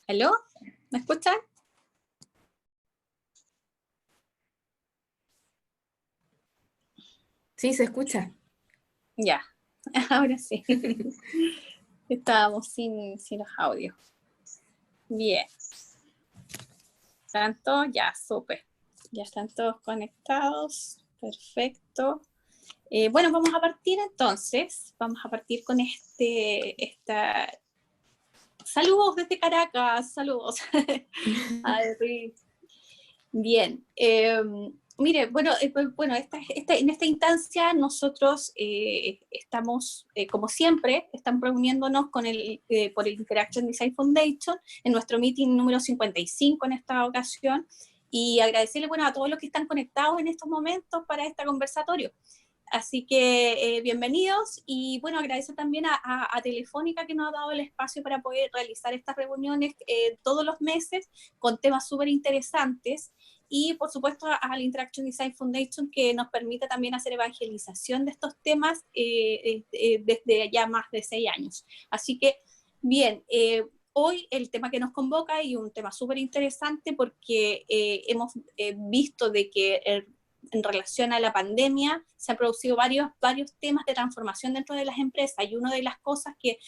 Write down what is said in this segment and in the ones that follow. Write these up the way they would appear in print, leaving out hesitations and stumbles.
¿Aló? ¿Me escuchan? Sí, se escucha. Ya, ahora sí. Estábamos sin los audios. Bien. ¿Están todos? Ya, súper. Ya están todos conectados. Perfecto. Bueno, vamos a partir entonces. Vamos a partir con Saludos desde Caracas, saludos. Bien. Mire, bueno, en esta instancia nosotros estamos, como siempre, estamos reuniéndonos por el Interaction Design Foundation en nuestro meeting número 55 en esta ocasión, y agradecerle, bueno, a todos los que están conectados en estos momentos para este conversatorio. Así que bienvenidos, y bueno, agradecer también a Telefónica, que nos ha dado el espacio para poder realizar estas reuniones todos los meses con temas súper interesantes, y por supuesto al Interaction Design Foundation, que nos permite también hacer evangelización de estos temas desde ya más de 6 años. Así que, bien, hoy el tema que nos convoca y un tema súper interesante, porque hemos visto de que en relación a la pandemia se han producido varios temas de transformación dentro de las empresas, y una de las cosas que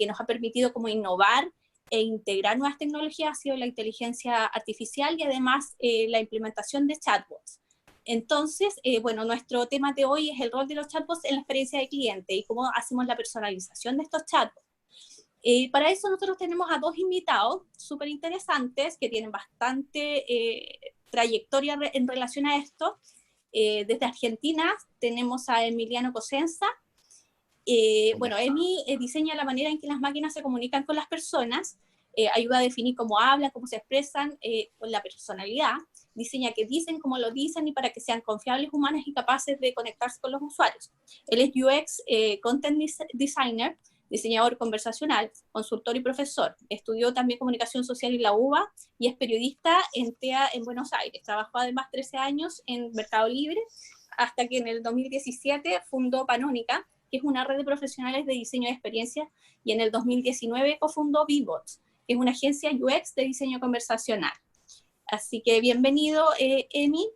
nos ha permitido como innovar e integrar nuevas tecnologías ha sido la inteligencia artificial, y además la implementación de chatbots. Entonces, bueno, nuestro tema de hoy es el rol de los chatbots en la experiencia de cliente y cómo hacemos la personalización de estos chatbots. Para eso nosotros tenemos a dos invitados súper interesantes que tienen bastante trayectoria en relación a esto. Desde Argentina tenemos a Emiliano Cosenza. Bueno, Emi diseña la manera en que las máquinas se comunican con las personas, ayuda a definir cómo hablan, cómo se expresan, con la personalidad, diseña qué dicen, cómo lo dicen, y para que sean confiables, humanas y capaces de conectarse con los usuarios. Él es UX Content Designer, diseñador conversacional, consultor y profesor. Estudió también comunicación social en la UBA y es periodista en TEA en Buenos Aires. Trabajó además 13 años en Mercado Libre, hasta que en el 2017 fundó Panónica, que es una red de profesionales de diseño de experiencias, y en el 2019 cofundó Vbots, que es una agencia UX de diseño conversacional. Así que bienvenido, Emi.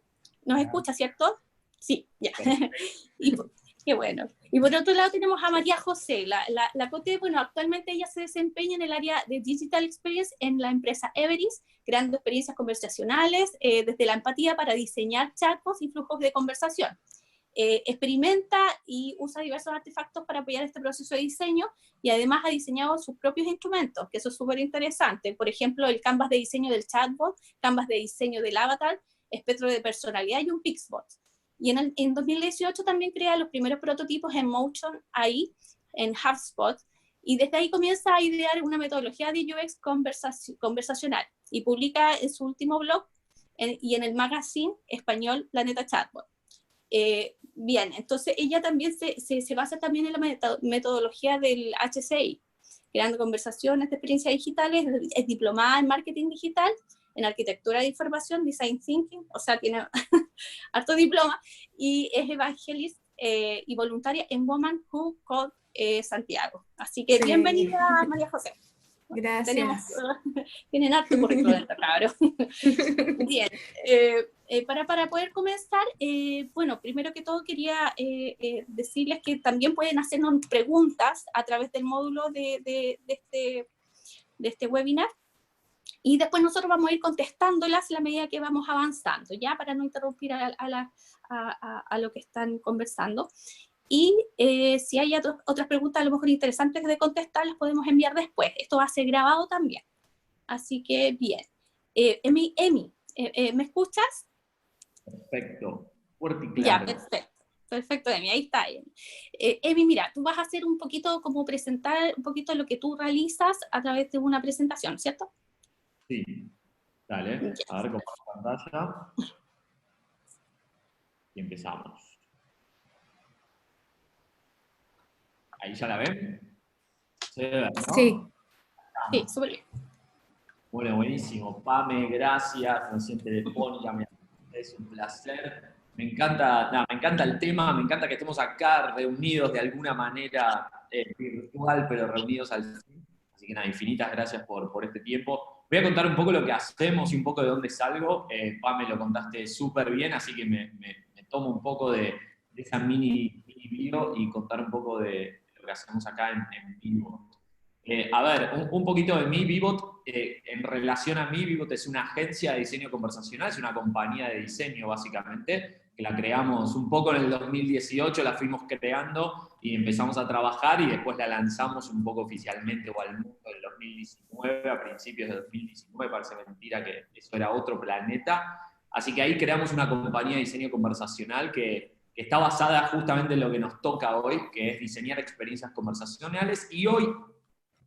¿Nos escucha, cierto? Sí, ya. Qué bueno. Y por otro lado tenemos a María José. La Cote, bueno, actualmente ella se desempeña en el área de Digital Experience en la empresa Everis, creando experiencias conversacionales desde la empatía para diseñar chatbots y flujos de conversación. Experimenta y usa diversos artefactos para apoyar este proceso de diseño, y además ha diseñado sus propios instrumentos, que eso es súper interesante. Por ejemplo, el canvas de diseño del chatbot, canvas de diseño del avatar, espectro de personalidad y un Pixbot. Y en 2018 también crea los primeros prototipos en Motion AI, en HubSpot, y desde ahí comienza a idear una metodología de UX conversacional, y publica en su último blog y en el magazine español Planeta Chatbot. Bien, entonces ella también se basa también en la metodología del HCI, creando conversaciones de experiencias digitales. Es diplomada en marketing digital, en arquitectura de información, design thinking, o sea, tiene harto diploma, y es evangelist y voluntaria en Women Who Code Santiago. Así que sí. Bienvenida, María José. Gracias. Tienen harto currículo dentro, cabrón. Bien, para poder comenzar, bueno, primero que todo quería decirles que también pueden hacernos preguntas a través del módulo de este webinar, y después nosotros vamos a ir contestándolas a la medida que vamos avanzando, ya, para no interrumpir a lo que están conversando. Y si hay otras preguntas a lo mejor interesantes de contestar, las podemos enviar después. Esto va a ser grabado también. Así que bien. Emi, ¿me escuchas? Perfecto, fuerte y Ya, claro. perfecto. Perfecto, Emi, ahí está. Emi, mira, tú vas a hacer un poquito, como presentar un poquito lo que tú realizas a través de una presentación, ¿cierto? Sí, dale. Ya. A ver, comparto pantalla. Y empezamos. ¿Ahí ya la ven? ¿Se ve, no? Sí, súper bien. Bueno, buenísimo. Pame, gracias. Recién Telefónica, es un placer. Me encanta el tema, me encanta que estemos acá reunidos de alguna manera virtual, pero reunidos al fin. Así Así que nada, infinitas gracias por este tiempo. Voy a contar un poco lo que hacemos y un poco de dónde salgo. Pam, me lo contaste súper bien, así que me tomo un poco de esa mini bio y contar un poco de lo que hacemos acá en Vivot. A ver, un poquito de mí. Vivot, en relación a mí, Vivot es una agencia de diseño conversacional, es una compañía de diseño básicamente, que la creamos un poco en el 2018, la fuimos creando y empezamos a trabajar y después la lanzamos un poco oficialmente o al mundo en el 2019, a principios de 2019, parece mentira que eso era otro planeta. Así que ahí creamos una compañía de diseño conversacional que está basada justamente en lo que nos toca hoy, que es diseñar experiencias conversacionales, y hoy,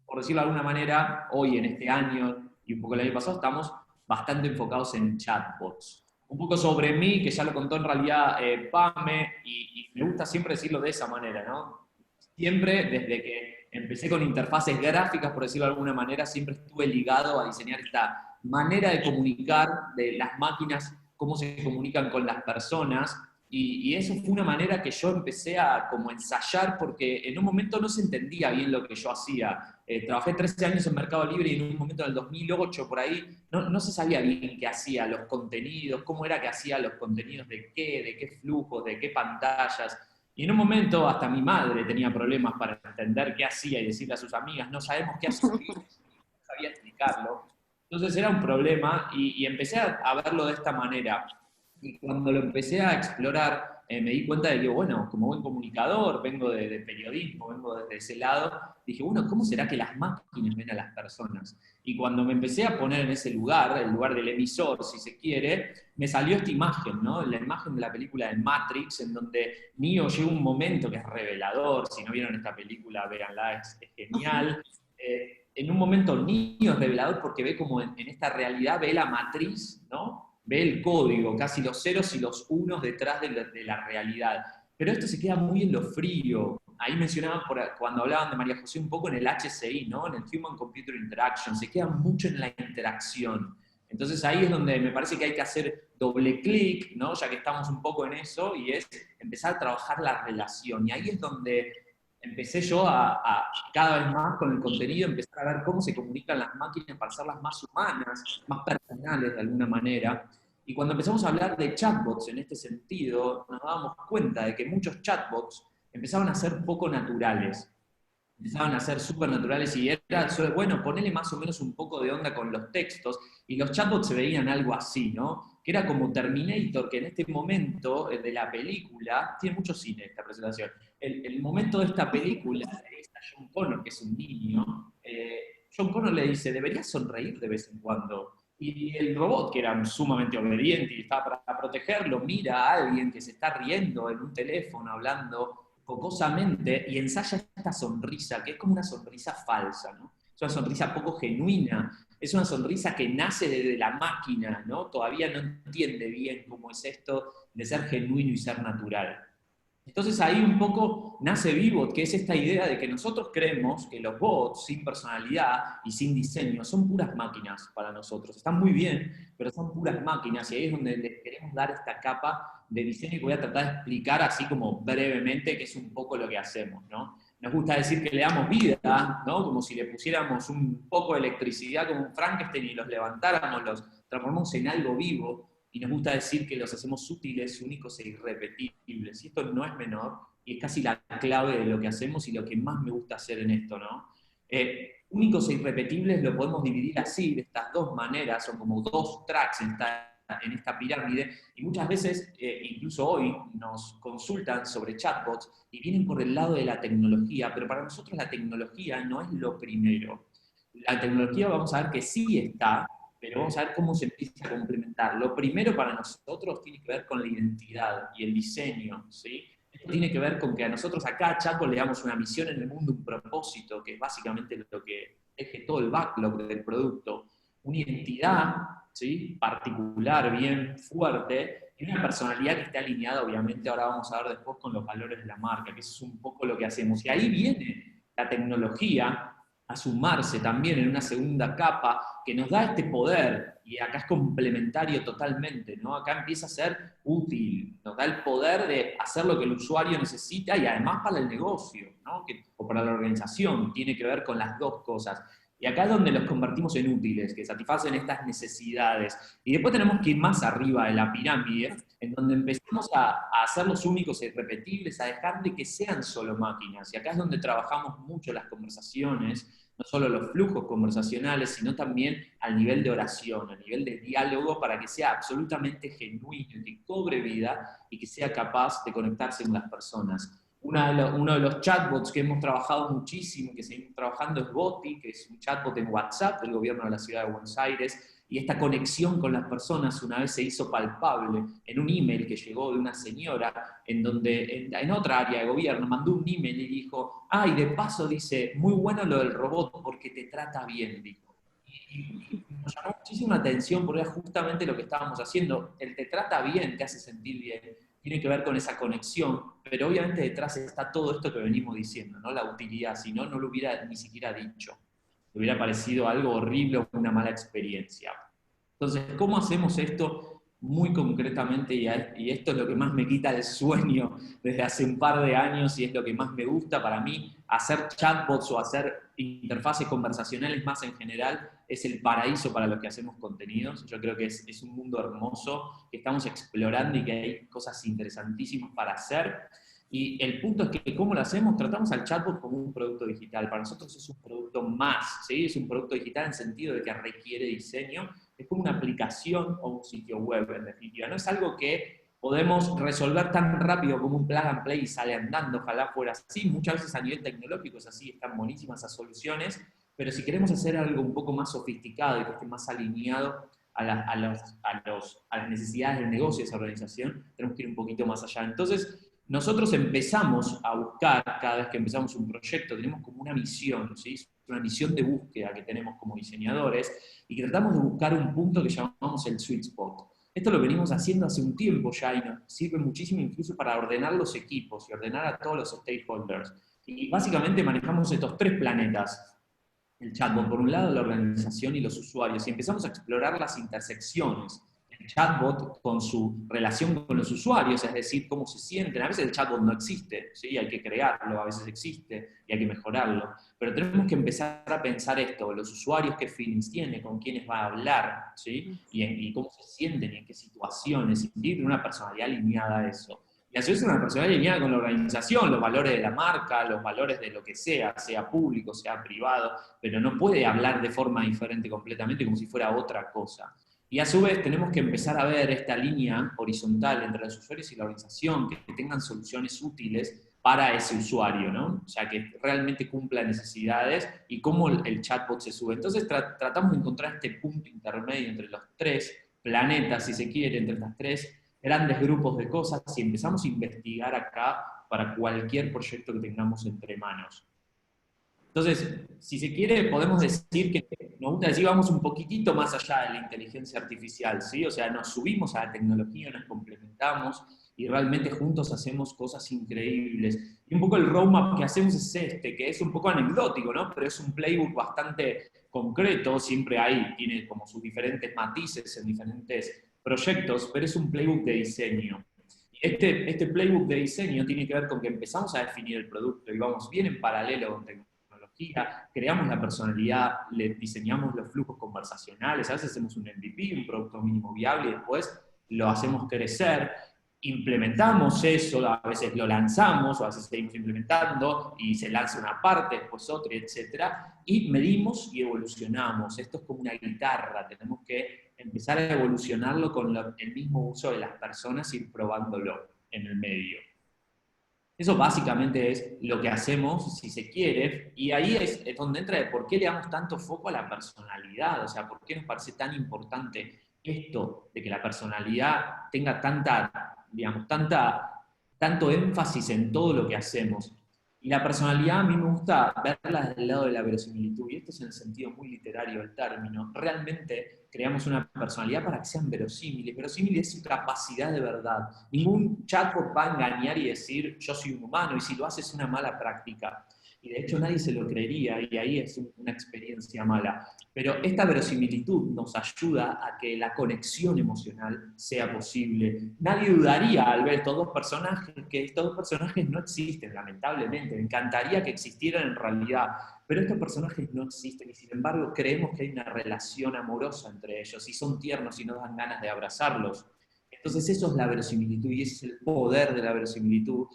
por decirlo de alguna manera, hoy en este año y un poco el año pasado, estamos bastante enfocados en chatbots. Un poco sobre mí, que ya lo contó en realidad Pame, y me gusta siempre decirlo de esa manera, ¿no? Siempre, desde que empecé con interfaces gráficas, por decirlo de alguna manera, siempre estuve ligado a diseñar esta manera de comunicar de las máquinas, cómo se comunican con las personas, y eso fue una manera que yo empecé a como ensayar, porque en un momento no se entendía bien lo que yo hacía. Trabajé 13 años en Mercado Libre y en un momento en el 2008, por ahí, no se sabía bien qué hacía los contenidos, cómo era que hacía los contenidos, de qué flujos, de qué pantallas. Y en un momento hasta mi madre tenía problemas para entender qué hacía y decirle a sus amigas, no sabemos qué hace, no sabía explicarlo. Entonces era un problema y empecé a verlo de esta manera. Y cuando lo empecé a explorar, me di cuenta de que, bueno, como buen comunicador, vengo de periodismo, vengo desde ese lado, dije, bueno, ¿cómo será que las máquinas ven a las personas? Y cuando me empecé a poner en ese lugar, el lugar del emisor, si se quiere, me salió esta imagen, ¿no? La imagen de la película de Matrix, en donde Neo llega un momento que es revelador. Si no vieron esta película, véanla, es genial. En un momento Neo es revelador porque ve como en esta realidad, ve la matriz, ¿no? Ve el código, casi los ceros y los unos detrás de la realidad. Pero esto se queda muy en lo frío. Ahí mencionaban, cuando hablaban de María José, un poco en el HCI, ¿no? En el Human Computer Interaction, se queda mucho en la interacción. Entonces ahí es donde me parece que hay que hacer doble clic, ¿no? Ya que estamos un poco en eso, y es empezar a trabajar la relación. Y ahí es donde empecé yo a cada vez más con el contenido, empezar a ver cómo se comunican las máquinas para hacerlas más humanas, más personales de alguna manera. Y cuando empezamos a hablar de chatbots en este sentido, nos dábamos cuenta de que muchos chatbots empezaban a ser poco naturales. Empezaban a ser súper naturales y era, bueno, ponele más o menos un poco de onda con los textos, y los chatbots se veían algo así, ¿no? Que era como Terminator, que en este momento de la película, tiene mucho cine esta presentación, el momento de esta película, está John Connor, que es un niño, John Connor le dice, deberías sonreír de vez en cuando. Y el robot, que era sumamente obediente y estaba para protegerlo, mira a alguien que se está riendo en un teléfono, hablando jocosamente, y ensaya esta sonrisa, que es como una sonrisa falsa, ¿no? Es una sonrisa poco genuina, es una sonrisa que nace desde la máquina, ¿no? Todavía no entiende bien cómo es esto de ser genuino y ser natural. Entonces ahí un poco nace Vivot, que es esta idea de que nosotros creemos que los bots sin personalidad y sin diseño son puras máquinas para nosotros. Están muy bien, pero son puras máquinas, y ahí es donde les queremos dar esta capa de diseño que voy a tratar de explicar así como brevemente, que es un poco lo que hacemos, ¿no? Nos gusta decir que le damos vida, ¿no? Como si le pusiéramos un poco de electricidad como un Frankenstein y los levantáramos, los transformamos en algo vivo. Y nos gusta decir que los hacemos útiles, únicos e irrepetibles. Y esto no es menor, y es casi la clave de lo que hacemos y lo que más me gusta hacer en esto, ¿no? Únicos e irrepetibles lo podemos dividir así, de estas dos maneras, son como dos tracks en esta pirámide, y muchas veces, incluso hoy, nos consultan sobre chatbots y vienen por el lado de la tecnología, pero para nosotros la tecnología no es lo primero. La tecnología vamos a ver que sí está, pero vamos a ver cómo se empieza a complementar. Lo primero para nosotros tiene que ver con la identidad y el diseño, ¿sí? Esto tiene que ver con que a nosotros acá a Chaco le damos una misión en el mundo, un propósito, que es básicamente lo que eje todo el backlog del producto. Una identidad, ¿sí? Particular, bien fuerte, y una personalidad que esté alineada, obviamente, ahora vamos a ver después con los valores de la marca, que eso es un poco lo que hacemos. Y ahí viene la tecnología a sumarse también en una segunda capa que nos da este poder, y acá es complementario totalmente, ¿no? Acá empieza a ser útil, nos da el poder de hacer lo que el usuario necesita, y además para el negocio, ¿no? O para la organización, tiene que ver con las dos cosas. Y acá es donde los convertimos en útiles, que satisfacen estas necesidades. Y después tenemos que ir más arriba de la pirámide, en donde empezamos a hacerlos únicos e irrepetibles, a dejar de que sean solo máquinas. Y acá es donde trabajamos mucho las conversaciones, no solo los flujos conversacionales, sino también al nivel de oración, al nivel de diálogo, para que sea absolutamente genuino, que cobre vida y que sea capaz de conectarse con las personas. Uno de los chatbots que hemos trabajado muchísimo, que seguimos trabajando, es Boti, que es un chatbot en WhatsApp del gobierno de la ciudad de Buenos Aires, y esta conexión con las personas una vez se hizo palpable en un email que llegó de una señora en donde en otra área de gobierno mandó un email y dijo, y de paso dice, muy bueno lo del robot porque te trata bien, dijo. Y nos llamó muchísima atención porque era justamente lo que estábamos haciendo. El te trata bien, te hace sentir bien, tiene que ver con esa conexión, pero obviamente detrás está todo esto que venimos diciendo, ¿no? La utilidad, si no, no lo hubiera ni siquiera dicho. Le hubiera parecido algo horrible o una mala experiencia. Entonces, ¿cómo hacemos esto muy concretamente? Y esto es lo que más me quita el sueño desde hace un par de años y es lo que más me gusta para mí. Hacer chatbots o hacer interfaces conversacionales más en general es el paraíso para los que hacemos contenidos. Yo creo que es un mundo hermoso que estamos explorando y que hay cosas interesantísimas para hacer. Y el punto es que, ¿cómo lo hacemos? Tratamos al chatbot como un producto digital. Para nosotros es un producto más, ¿sí? Es un producto digital en el sentido de que requiere diseño. Es como una aplicación o un sitio web, en definitiva. No es algo que podemos resolver tan rápido como un plug and play y sale andando. Ojalá fuera así. Muchas veces a nivel tecnológico es así, están buenísimas esas soluciones. Pero si queremos hacer algo un poco más sofisticado y que esté más alineado a las necesidades del negocio de esa organización, tenemos que ir un poquito más allá. Entonces, nosotros empezamos a buscar, cada vez que empezamos un proyecto, tenemos como una misión, ¿sí? Una misión de búsqueda que tenemos como diseñadores y que tratamos de buscar un punto que llamamos el sweet spot. Esto lo venimos haciendo hace un tiempo ya y nos sirve muchísimo incluso para ordenar los equipos y ordenar a todos los stakeholders. Y básicamente manejamos estos 3 planetas. El chatbot, por un lado, la organización y los usuarios, y empezamos a explorar las intersecciones. El chatbot con su relación con los usuarios, es decir, cómo se sienten. A veces el chatbot no existe, ¿sí? Hay que crearlo, a veces existe y hay que mejorarlo. Pero tenemos que empezar a pensar esto, los usuarios, qué feelings tiene, con quiénes va a hablar, ¿sí? Y cómo se sienten y en qué situaciones, y tiene una personalidad alineada a eso. Y a su vez una personalidad alineada con la organización, los valores de la marca, los valores de lo que sea público, sea privado, pero no puede hablar de forma diferente completamente como si fuera otra cosa. Y a su vez tenemos que empezar a ver esta línea horizontal entre los usuarios y la organización, que tengan soluciones útiles para ese usuario, ¿no? O sea, que realmente cumpla necesidades y cómo el chatbot se sube. Entonces tratamos de encontrar este punto intermedio entre los 3 planetas, si se quiere, entre estas 3 grandes grupos de cosas y empezamos a investigar acá para cualquier proyecto que tengamos entre manos. Entonces, si se quiere, podemos decir que nos gusta decir, vamos un poquitito más allá de la inteligencia artificial, ¿sí? O sea, nos subimos a la tecnología, nos complementamos y realmente juntos hacemos cosas increíbles. Y un poco el roadmap que hacemos es este, que es un poco anecdótico, ¿no? Pero es un playbook bastante concreto, siempre tiene como sus diferentes matices en diferentes proyectos, pero es un playbook de diseño. Este playbook de diseño tiene que ver con que empezamos a definir el producto y vamos bien en paralelo con tecnología, creamos la personalidad, le diseñamos los flujos conversacionales, a veces hacemos un MVP, un producto mínimo viable, y después lo hacemos crecer, implementamos eso, a veces lo lanzamos, o a veces seguimos implementando, y se lanza una parte, después otra, etc. Y medimos y evolucionamos. Esto es como una guitarra, tenemos que empezar a evolucionarlo con el mismo uso de las personas, ir probándolo en el medio. Eso básicamente es lo que hacemos, si se quiere, y ahí es donde entra de por qué le damos tanto foco a la personalidad, o sea, por qué nos parece tan importante esto de que la personalidad tenga tanto énfasis en todo lo que hacemos. Y la personalidad a mí me gusta verla desde el lado de la verosimilitud, y esto es en el sentido muy literario del término. Realmente creamos una personalidad para que sean verosímiles. Verosímil es su capacidad de verdad. Ningún chatbot va a engañar y decir, yo soy un humano, y si lo hace es una mala práctica. y de hecho nadie se lo creería, y ahí es una experiencia mala. Pero esta verosimilitud nos ayuda a que la conexión emocional sea posible. Nadie dudaría al ver estos dos personajes, que estos dos personajes no existen, lamentablemente. Me encantaría que existieran en realidad, pero estos personajes no existen, y sin embargo creemos que hay una relación amorosa entre ellos, y son tiernos y nos dan ganas de abrazarlos. Entonces eso es la verosimilitud, y ese es el poder de la verosimilitud,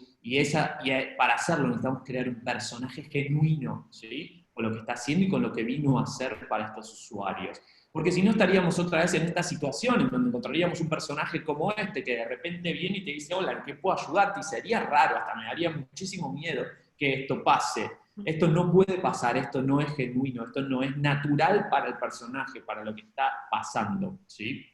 para hacerlo necesitamos crear un personaje genuino, ¿sí? Con lo que está haciendo y con lo que vino a hacer para estos usuarios. Porque si no estaríamos otra vez en esta situación en donde encontraríamos un personaje como este que de repente viene y te dice, hola, ¿en qué puedo ayudarte? Y sería raro, hasta me daría muchísimo miedo que esto pase. Esto no puede pasar, esto no es genuino, esto no es natural para el personaje, para lo que está pasando, ¿sí?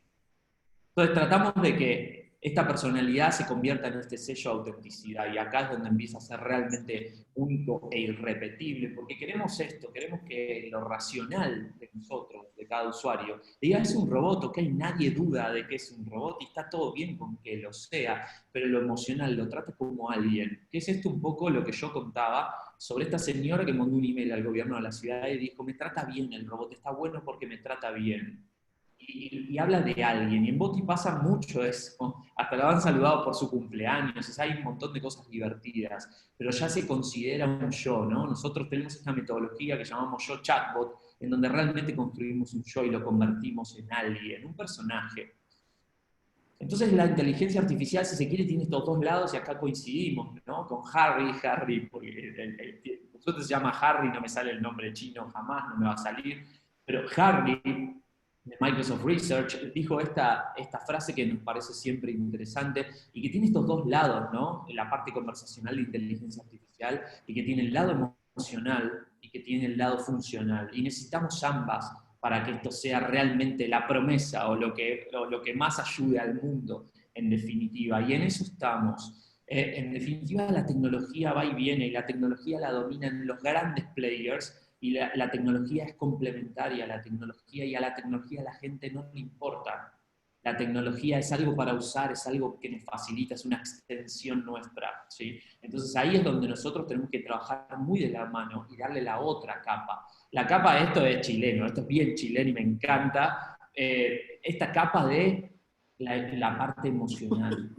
Entonces tratamos de que esta personalidad se convierta en este sello de autenticidad, y acá es donde empieza a ser realmente único e irrepetible, porque queremos esto, queremos que lo racional de nosotros, de cada usuario, diga es un robot, ok, nadie duda de que es un robot y está todo bien con que lo sea, pero lo emocional lo trata como alguien, que es esto un poco lo que yo contaba sobre esta señora que mandó un email al gobierno de la ciudad y dijo, me trata bien el robot, está bueno porque me trata bien. Y habla de alguien, y en Boti pasa mucho eso, hasta lo han saludado por su cumpleaños, o sea, hay un montón de cosas divertidas, pero ya se considera un yo, ¿no? Nosotros tenemos esta metodología que llamamos yo chatbot, en donde realmente construimos un yo y lo convertimos en alguien, un personaje. Entonces la inteligencia artificial, si se quiere, tiene estos dos lados, y acá coincidimos, ¿no? Con Harry, porque nosotros se llama Harry, no me sale el nombre chino jamás, no me va a salir, pero Harry de Microsoft Research dijo esta frase que nos parece siempre interesante y que tiene estos dos lados, ¿no? La parte conversacional de inteligencia artificial, y que tiene el lado emocional y que tiene el lado funcional, y necesitamos ambas para que esto sea realmente la promesa o lo que más ayude al mundo, en definitiva. Y en eso estamos. En definitiva, la tecnología va y viene, y la tecnología la dominan los grandes players, y la tecnología es complementaria a la tecnología, y a la tecnología a la gente no le importa. La tecnología es algo para usar, es algo que nos facilita, es una extensión nuestra, ¿sí? Entonces ahí es donde nosotros tenemos que trabajar muy de la mano y darle la otra capa. La capa de esto es chileno, esto es bien chileno y me encanta. Esta capa de la parte emocional.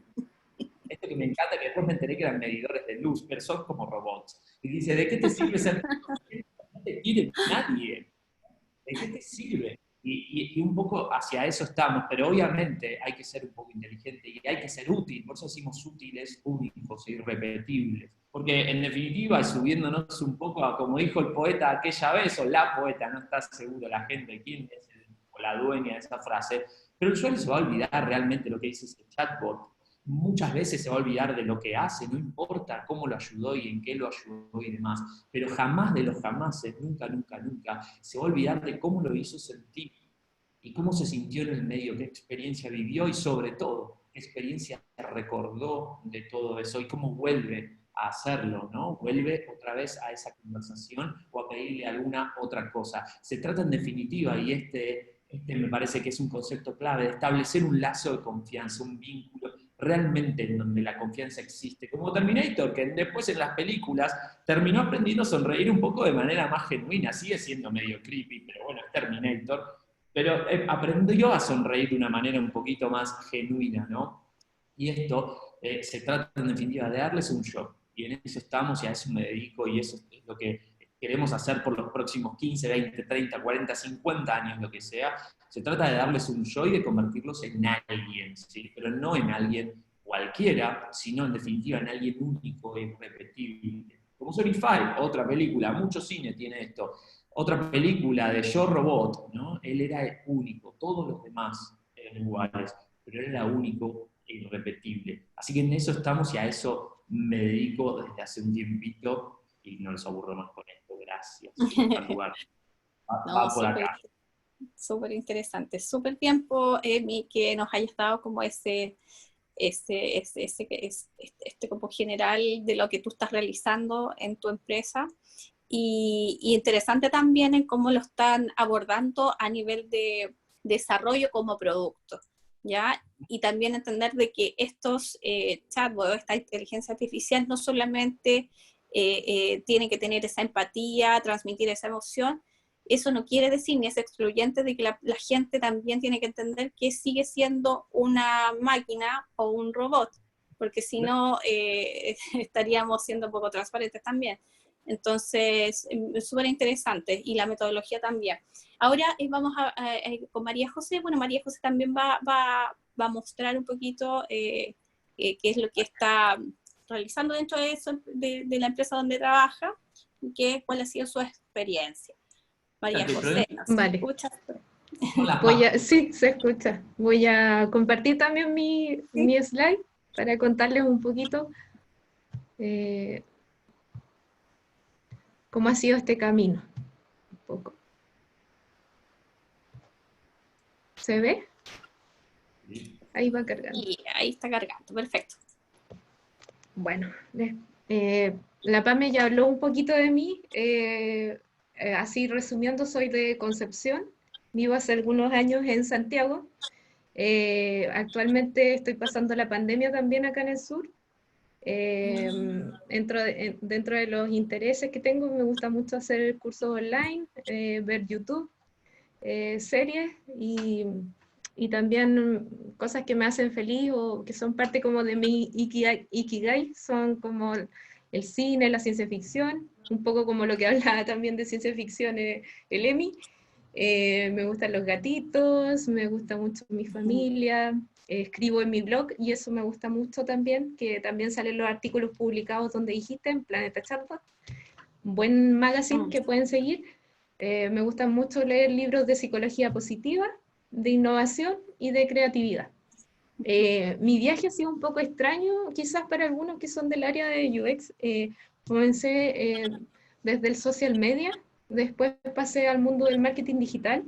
Esto que me encanta, que después me enteré que eran medidores de luz, pero son como robots. Y dice, ¿de qué te sirve ser? No te quiere nadie. ¿De qué te sirve? Y un poco hacia eso estamos, pero obviamente hay que ser un poco inteligente y hay que ser útil, por eso decimos útiles, únicos e irrepetibles. Porque en definitiva, y subiéndonos un poco a como dijo el poeta aquella vez, o la poeta, no está seguro la gente quién es o la dueña de esa frase, pero el usuario se va a olvidar realmente lo que dice ese chatbot. Muchas veces se va a olvidar de lo que hace, no importa cómo lo ayudó y en qué lo ayudó y demás, pero jamás de los jamases, nunca, nunca, nunca, se va a olvidar de cómo lo hizo sentir y cómo se sintió en el medio, qué experiencia vivió y sobre todo, qué experiencia recordó de todo eso y cómo vuelve a hacerlo, ¿no? Vuelve otra vez a esa conversación o a pedirle alguna otra cosa. Se trata en definitiva, y este me parece que es un concepto clave, de establecer un lazo de confianza, un vínculo realmente en donde la confianza existe. Como Terminator, que después en las películas terminó aprendiendo a sonreír un poco de manera más genuina, sigue siendo medio creepy, pero bueno, es Terminator, pero aprendió a sonreír de una manera un poquito más genuina, ¿no? Y esto se trata en definitiva de darles un shock, y en eso estamos y a eso me dedico, y eso es lo que queremos hacer por los próximos 15, 20, 30, 40, 50 años, lo que sea. Se trata de darles un yo y de convertirlos en alguien, ¿sí? Pero no en alguien cualquiera, sino en definitiva en alguien único e irrepetible. Como Sonic 5, otra película, mucho cine tiene esto. Otra película de Yo Robot, ¿no? Él era único, todos los demás eran iguales, pero él era único e irrepetible. Así que en eso estamos y a eso me dedico desde hace un tiempito, y no los aburro más con esto. Gracias. Lugar. No, Va por acá. Súper interesante, súper tiempo, Emi, que nos hayas dado como este como general de lo que tú estás realizando en tu empresa, y interesante también en cómo lo están abordando a nivel de desarrollo como producto, ¿ya? Y también entender de que estos chatbots, esta inteligencia artificial, no solamente tiene que tener esa empatía, transmitir esa emoción. Eso no quiere decir ni es excluyente de que la gente también tiene que entender que sigue siendo una máquina o un robot, porque si no estaríamos siendo un poco transparentes también. Entonces, es súper interesante, y la metodología también. Ahora vamos con María José. Bueno, María José también va a mostrar un poquito qué es lo que está realizando dentro de eso, de la empresa donde trabaja, y cuál ha sido su experiencia. María José, ¿nos escuchas? Sí, se escucha. Voy a compartir también mi slide para contarles un poquito cómo ha sido este camino. Un poco. ¿Se ve? Ahí va cargando. Y ahí está cargando, perfecto. Bueno, la Pame ya habló un poquito de mí. Así resumiendo, soy de Concepción. Vivo hace algunos años en Santiago. Actualmente estoy pasando la pandemia también acá en el sur. Dentro de los intereses que tengo, me gusta mucho hacer cursos online, ver YouTube, series y también cosas que me hacen feliz o que son parte como de mi ikigai, son como el cine, la ciencia ficción, un poco como lo que hablaba también de ciencia ficción el Emi. Me gustan los gatitos, me gusta mucho mi familia, escribo en mi blog y eso me gusta mucho también, que también salen los artículos publicados donde dijiste, en Planeta Chatbot, un buen magazine que pueden seguir. Me gusta mucho leer libros de psicología positiva, de innovación y de creatividad. Mi viaje ha sido un poco extraño, quizás para algunos que son del área de UX. Comencé desde el social media, después pasé al mundo del marketing digital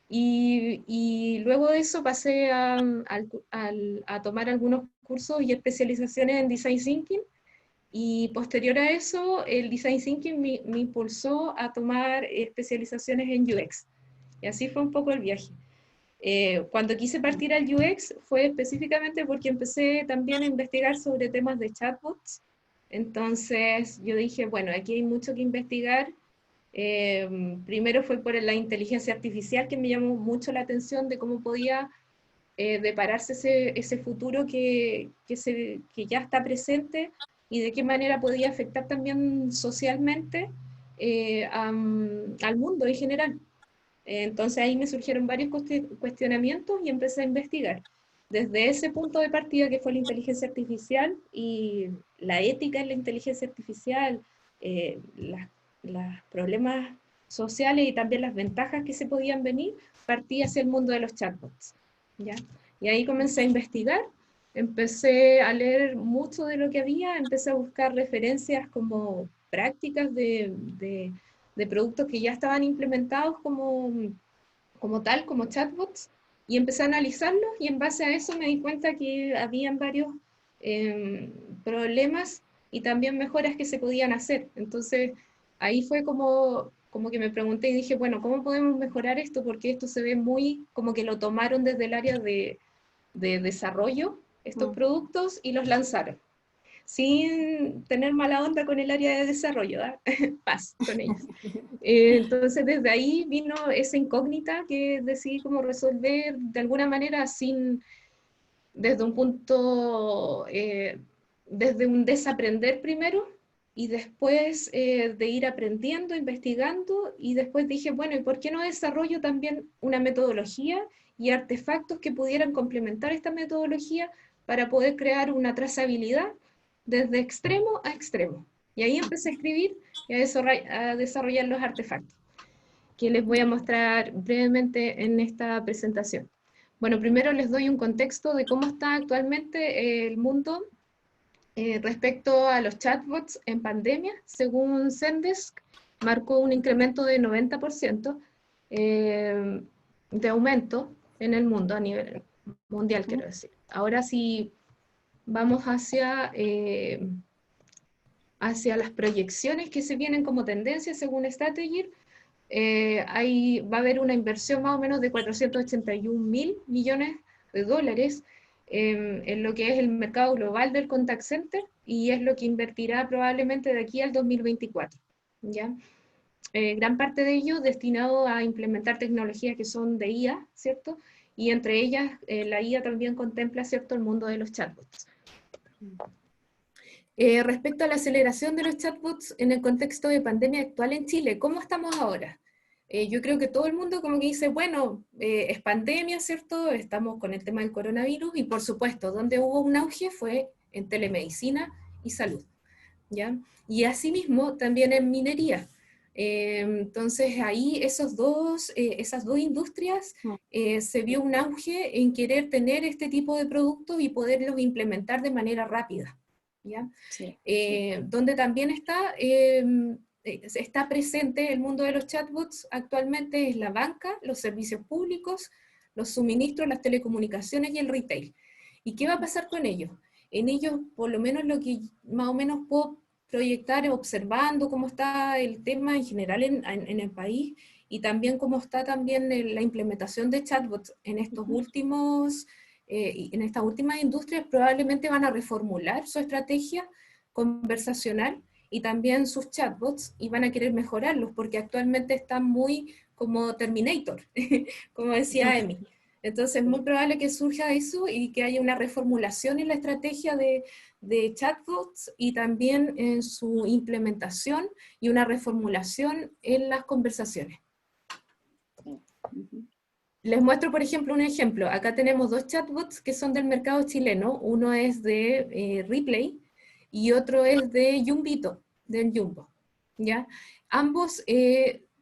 y luego de eso pasé a tomar algunos cursos y especializaciones en Design Thinking, y posterior a eso el Design Thinking me impulsó a tomar especializaciones en UX. Y así fue un poco el viaje. Cuando quise partir al UX fue específicamente porque empecé también a investigar sobre temas de chatbots. Entonces yo dije, bueno, aquí hay mucho que investigar. Primero fue por la inteligencia artificial, que me llamó mucho la atención de cómo podía depararse ese futuro que ya está presente y de qué manera podía afectar también socialmente al mundo en general. Entonces ahí me surgieron varios cuestionamientos y empecé a investigar. Desde ese punto de partida que fue la inteligencia artificial y la ética en la inteligencia artificial, los problemas sociales y también las ventajas que se podían venir, partí hacia el mundo de los chatbots, ¿ya? Y ahí comencé a investigar, empecé a leer mucho de lo que había, empecé a buscar referencias como prácticas de productos que ya estaban implementados como chatbots, y empecé a analizarlos, y en base a eso me di cuenta que habían varios problemas y también mejoras que se podían hacer. Entonces ahí fue como que me pregunté y dije, bueno, ¿cómo podemos mejorar esto? Porque esto se ve muy como que lo tomaron desde el área de desarrollo, estos productos, y los lanzaron sin tener mala onda con el área de desarrollo, paz con ellos. Entonces desde ahí vino esa incógnita que decidí cómo resolver de alguna manera desde un punto, desde un desaprender primero, y después de ir aprendiendo, investigando, y después dije, bueno, ¿y por qué no desarrollo también una metodología y artefactos que pudieran complementar esta metodología para poder crear una trazabilidad desde extremo a extremo? Y ahí empecé a escribir y a desarrollar los artefactos, que les voy a mostrar brevemente en esta presentación. Bueno, primero les doy un contexto de cómo está actualmente el mundo respecto a los chatbots en pandemia. Según Zendesk, marcó un incremento de 90% de aumento en el mundo, a nivel mundial, quiero decir. Ahora sí, vamos hacia las proyecciones que se vienen como tendencia según Strategy. Va a haber una inversión más o menos de 481.000 millones de dólares en lo que es el mercado global del contact center, y es lo que invertirá probablemente de aquí al 2024, ¿ya? Gran parte de ello destinado a implementar tecnologías que son de IA, ¿cierto? Y entre ellas, la IA también contempla, ¿cierto?, el mundo de los chatbots. Respecto a la aceleración de los chatbots en el contexto de pandemia actual en Chile, ¿cómo estamos ahora? Yo creo que todo el mundo como que dice, bueno, es pandemia, ¿cierto? Estamos con el tema del coronavirus, y por supuesto, donde hubo un auge fue en telemedicina y salud, ¿ya? Y asimismo también en minería. Entonces ahí esas dos industrias se vio un auge en querer tener este tipo de productos y poderlos implementar de manera rápida, ¿ya? Sí. Donde también está presente el mundo de los chatbots actualmente es la banca, los servicios públicos, los suministros, las telecomunicaciones y el retail. ¿Y qué va a pasar con ellos? En ellos, por lo menos lo que más o menos puedo proyectar observando cómo está el tema en general en el país, y también cómo está también la implementación de chatbots en estos últimos, en estas últimas industrias, probablemente van a reformular su estrategia conversacional y también sus chatbots, y van a querer mejorarlos, porque actualmente están muy como Terminator, como decía Emi. Entonces es muy probable que surja eso y que haya una reformulación en la estrategia de chatbots y también en su implementación, y una reformulación en las conversaciones. Les muestro, por ejemplo, un ejemplo. Acá tenemos dos chatbots que son del mercado chileno. Uno es de Ripley y otro es de Jumbito, del Jumbo, ¿ya? Ambos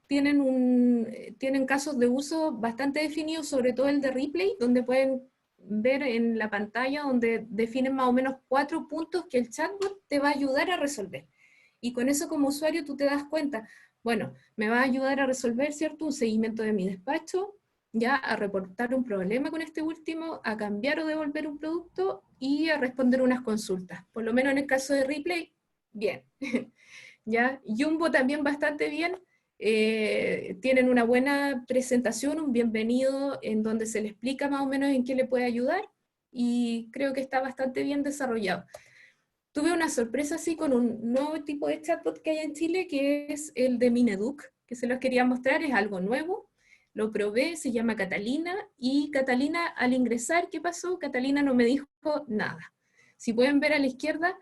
tienen casos de uso bastante definidos, sobre todo el de Ripley, donde pueden ver en la pantalla, donde definen más o menos 4 puntos que el chatbot te va a ayudar a resolver. Y con eso como usuario tú te das cuenta, bueno, me va a ayudar a resolver, ¿cierto?, un seguimiento de mi despacho, ya a reportar un problema con este último, a cambiar o devolver un producto y a responder unas consultas. Por lo menos en el caso de Ripley, bien. ¿Ya? Jumbo también bastante bien. Tienen una buena presentación, un bienvenido en donde se le explica más o menos en qué le puede ayudar, y creo que está bastante bien desarrollado. Tuve una sorpresa así con un nuevo tipo de chatbot que hay en Chile, que es el de Mineduc, que se los quería mostrar, es algo nuevo. Lo probé, se llama Catalina, y Catalina, al ingresar, ¿qué pasó? Catalina no me dijo nada. Si pueden ver a la izquierda,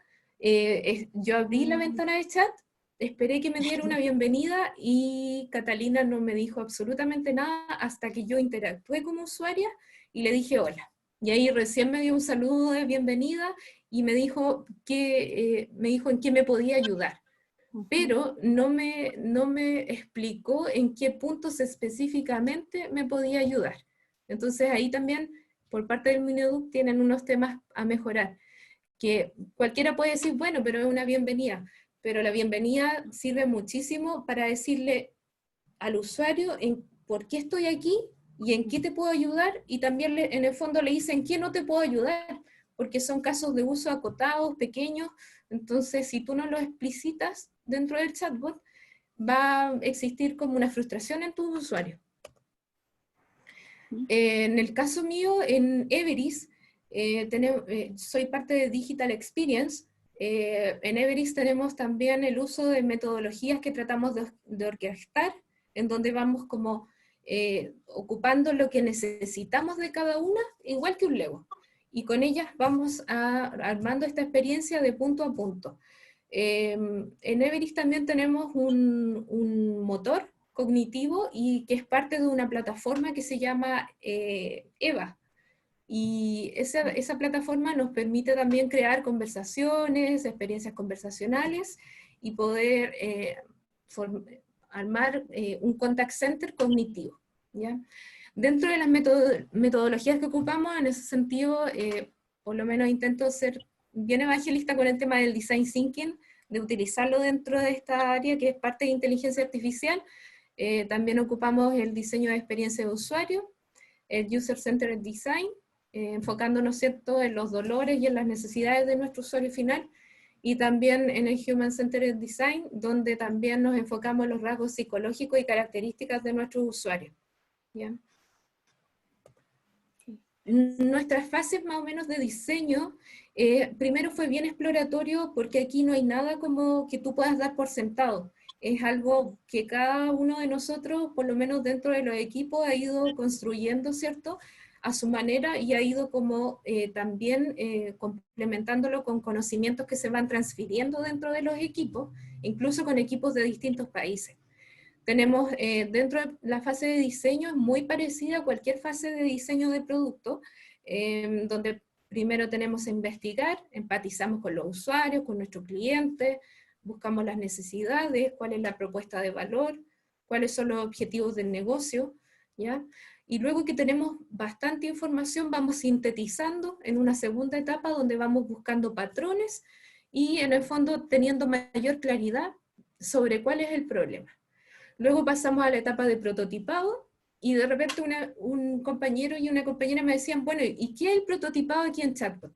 yo abrí la ventana de chat, esperé que me diera una bienvenida, y Catalina no me dijo absolutamente nada hasta que yo interactué como usuaria y le dije hola. Y ahí recién me dio un saludo de bienvenida y me dijo en qué me podía ayudar. Pero no me explicó en qué puntos específicamente me podía ayudar. Entonces ahí también, por parte del Mineduc, tienen unos temas a mejorar, que cualquiera puede decir, bueno, pero es una bienvenida, pero la bienvenida sirve muchísimo para decirle al usuario por qué estoy aquí y en qué te puedo ayudar, y también en el fondo le dicen en qué no te puedo ayudar, porque son casos de uso acotados, pequeños. Entonces si tú no lo explicitas dentro del chatbot, va a existir como una frustración en tus usuarios. En el caso mío, en Everis, soy parte de Digital Experience. En Everis tenemos también el uso de metodologías que tratamos de orquestar, en donde vamos como ocupando lo que necesitamos de cada una, igual que un Lego. Y con ellas vamos armando esta experiencia de punto a punto. En Everis también tenemos un motor cognitivo, y que es parte de una plataforma que se llama EVA. Y esa plataforma nos permite también crear conversaciones, experiencias conversacionales, y poder armar un contact center cognitivo, ¿ya? Dentro de las metodologías que ocupamos, en ese sentido, por lo menos intento ser bien evangelista con el tema del design thinking, de utilizarlo dentro de esta área que es parte de inteligencia artificial. También ocupamos el diseño de experiencia de usuario, el User-Centered Design, enfocándonos, ¿cierto?, en los dolores y en las necesidades de nuestro usuario final, y también en el Human-Centered Design, donde también nos enfocamos en los rasgos psicológicos y características de nuestros usuarios, ¿ya? Nuestras fases más o menos de diseño, primero fue bien exploratorio porque aquí no hay nada como que tú puedas dar por sentado. Es algo que cada uno de nosotros, por lo menos dentro de los equipos, ha ido construyendo, ¿cierto?, a su manera, y ha ido como también complementándolo con conocimientos que se van transfiriendo dentro de los equipos, incluso con equipos de distintos países. Tenemos dentro de la fase de diseño, es muy parecida a cualquier fase de diseño de producto, donde primero tenemos que investigar, empatizamos con los usuarios, con nuestros clientes, buscamos las necesidades, cuál es la propuesta de valor, cuáles son los objetivos del negocio, ¿ya? Y luego que tenemos bastante información, vamos sintetizando en una segunda etapa donde vamos buscando patrones y en el fondo teniendo mayor claridad sobre cuál es el problema. Luego pasamos a la etapa de prototipado y de repente un compañero y una compañera me decían, bueno, ¿y qué es el prototipado aquí en Chatbot?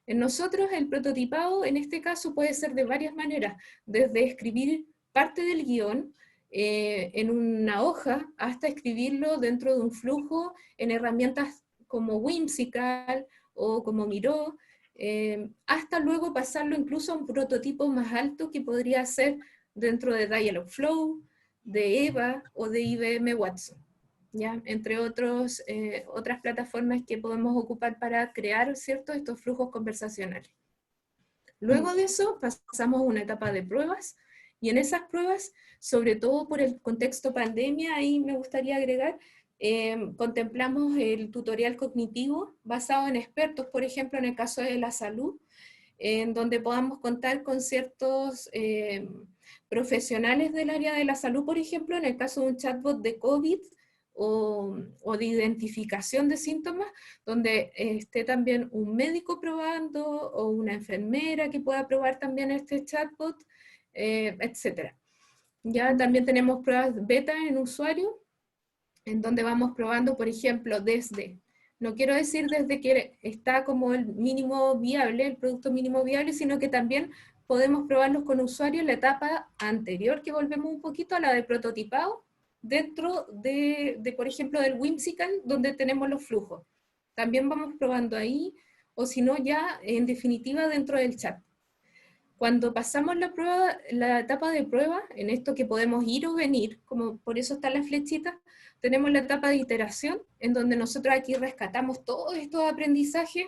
En nosotros el prototipado en este caso puede ser de varias maneras, desde escribir parte del guión en una hoja hasta escribirlo dentro de un flujo en herramientas como Whimsical o como Miro, hasta luego pasarlo incluso a un prototipo más alto que podría ser dentro de Dialogflow, de EVA o de IBM Watson, ¿ya? Entre otras plataformas que podemos ocupar para crear, ¿cierto?, estos flujos conversacionales. Luego de eso pasamos a una etapa de pruebas, y en esas pruebas, sobre todo por el contexto pandemia, ahí me gustaría agregar, contemplamos el tutorial cognitivo basado en expertos, por ejemplo, en el caso de la salud, en donde podamos contar con ciertos profesionales del área de la salud, por ejemplo, en el caso de un chatbot de COVID o de identificación de síntomas, donde esté también un médico probando o una enfermera que pueda probar también este chatbot, etc. Ya también tenemos pruebas beta en usuario, en donde vamos probando, por ejemplo, no quiero decir desde que está como el mínimo viable, el producto mínimo viable, sino que también podemos probarlos con usuarios en la etapa anterior, que volvemos un poquito a la de prototipado, dentro de por ejemplo, del Whimsical, donde tenemos los flujos. También vamos probando ahí, o si no ya, en definitiva, dentro del chat. Cuando pasamos la etapa de prueba, en esto que podemos ir o venir, como por eso está la flechita, tenemos la etapa de iteración, en donde nosotros aquí rescatamos todos estos aprendizajes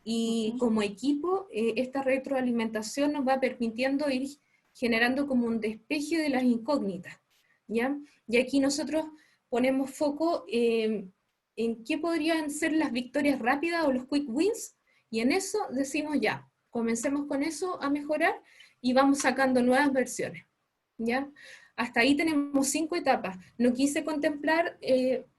y como equipo, esta retroalimentación nos va permitiendo ir generando como un despeje de las incógnitas, ¿ya? Y aquí nosotros ponemos foco en qué podrían ser las victorias rápidas o los quick wins, y en eso decimos ya, comencemos con eso a mejorar y vamos sacando nuevas versiones, ¿ya? Hasta ahí tenemos 5 etapas. No quise contemplar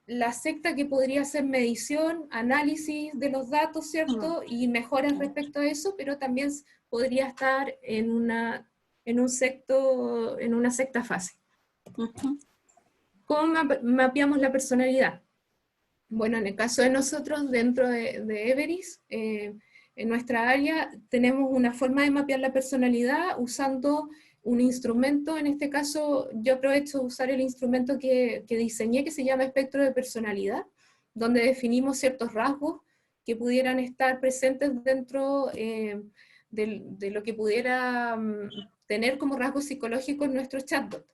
la sexta, que podría ser medición, análisis de los datos, ¿cierto? Y mejoras respecto a eso, pero también podría estar en una sexta fase. ¿Cómo mapeamos la personalidad? Bueno, en el caso de nosotros, dentro de Everis, en nuestra área tenemos una forma de mapear la personalidad usando un instrumento. En este caso yo aprovecho de usar el instrumento que diseñé, que se llama espectro de personalidad, donde definimos ciertos rasgos que pudieran estar presentes dentro de lo que pudiera tener como rasgos psicológicos nuestro chatbot,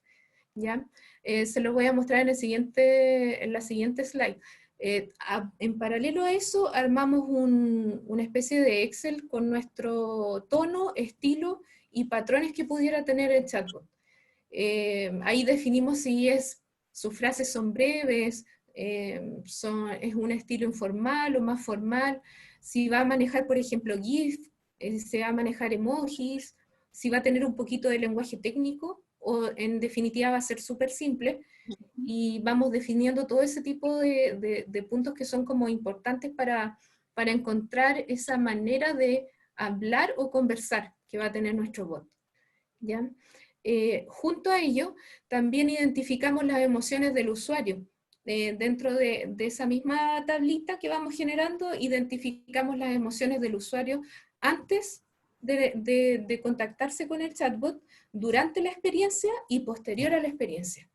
¿ya? Se lo voy a mostrar en la siguiente slide. En paralelo a eso, armamos una especie de Excel con nuestro tono, estilo y patrones que pudiera tener el chatbot. Ahí definimos si sus frases son breves, es un estilo informal o más formal, si va a manejar, por ejemplo, GIF, si va a manejar emojis, si va a tener un poquito de lenguaje técnico, o en definitiva va a ser súper simple. Y vamos definiendo todo ese tipo de puntos que son como importantes para encontrar esa manera de hablar o conversar que va a tener nuestro bot, ¿ya? Junto a ello, también identificamos las emociones del usuario. Dentro de esa misma tablita que vamos generando, identificamos las emociones del usuario antes de contactarse con el chatbot, durante la experiencia y posterior a la experiencia.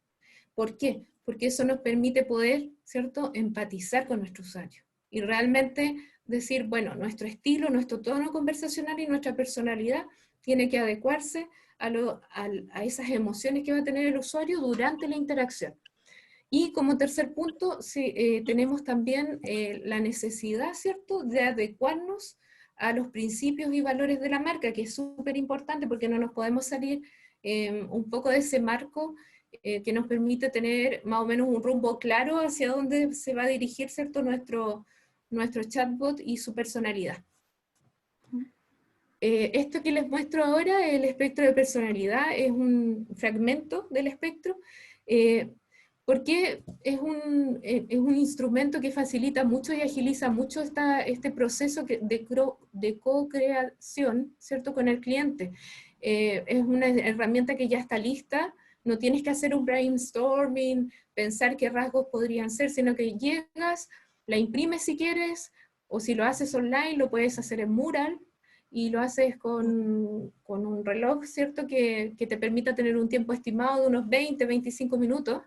¿Por qué? Porque eso nos permite poder, ¿cierto?, empatizar con nuestro usuario. y realmente decir, bueno, nuestro estilo, nuestro tono conversacional y nuestra personalidad tiene que adecuarse a esas emociones que va a tener el usuario durante la interacción. Y como tercer punto, sí, tenemos también la necesidad, ¿cierto?, de adecuarnos a los principios y valores de la marca, que es súper importante porque no nos podemos salir un poco de ese marco que nos permite tener más o menos un rumbo claro hacia dónde se va a dirigir, ¿cierto?, nuestro chatbot y su personalidad. Esto que les muestro ahora, el espectro de personalidad, es un fragmento del espectro, porque es un instrumento que facilita mucho y agiliza mucho este proceso de co-creación, ¿cierto?, con el cliente. Es una herramienta que ya está lista, no tienes que hacer un brainstorming, pensar qué rasgos podrían ser, sino que llegas, la imprimes si quieres, o si lo haces online, lo puedes hacer en Mural, y lo haces con un reloj, ¿cierto?, que te permita tener un tiempo estimado de unos 20-25 minutos.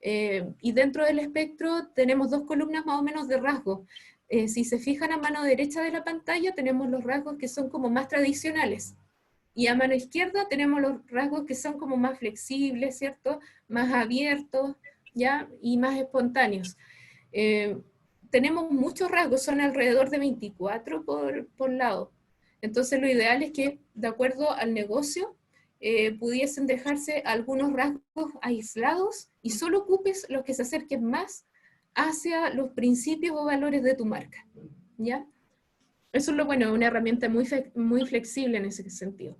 Y dentro del espectro tenemos dos columnas más o menos de rasgos. Si se fijan a mano derecha de la pantalla, tenemos los rasgos que son como más tradicionales. Y a mano izquierda tenemos los rasgos que son como más flexibles, ¿cierto?, más abiertos, ¿ya?, y más espontáneos. Tenemos muchos rasgos, son alrededor de 24 por lado. Entonces lo ideal es que, de acuerdo al negocio, pudiesen dejarse algunos rasgos aislados y solo ocupes los que se acerquen más hacia los principios o valores de tu marca, ¿ya? Eso es lo bueno, una herramienta muy flexible en ese sentido.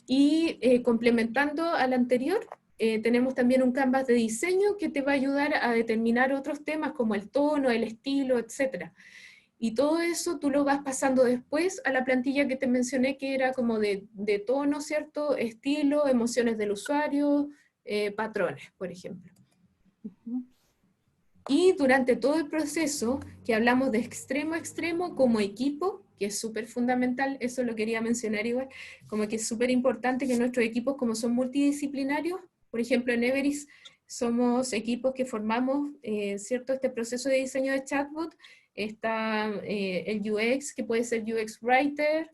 Y complementando al anterior, tenemos también un canvas de diseño que te va a ayudar a determinar otros temas como el tono, el estilo, etc. Y todo eso tú lo vas pasando después a la plantilla que te mencioné, que era como de tono, ¿cierto?, estilo, emociones del usuario, patrones, por ejemplo. Y durante todo el proceso, que hablamos de extremo a extremo como equipo, que es súper fundamental, eso lo quería mencionar igual, como que es súper importante que nuestros equipos, como son multidisciplinarios, por ejemplo en Everis somos equipos que formamos, ¿cierto?, este proceso de diseño de chatbot. Está el UX, que puede ser UX Writer,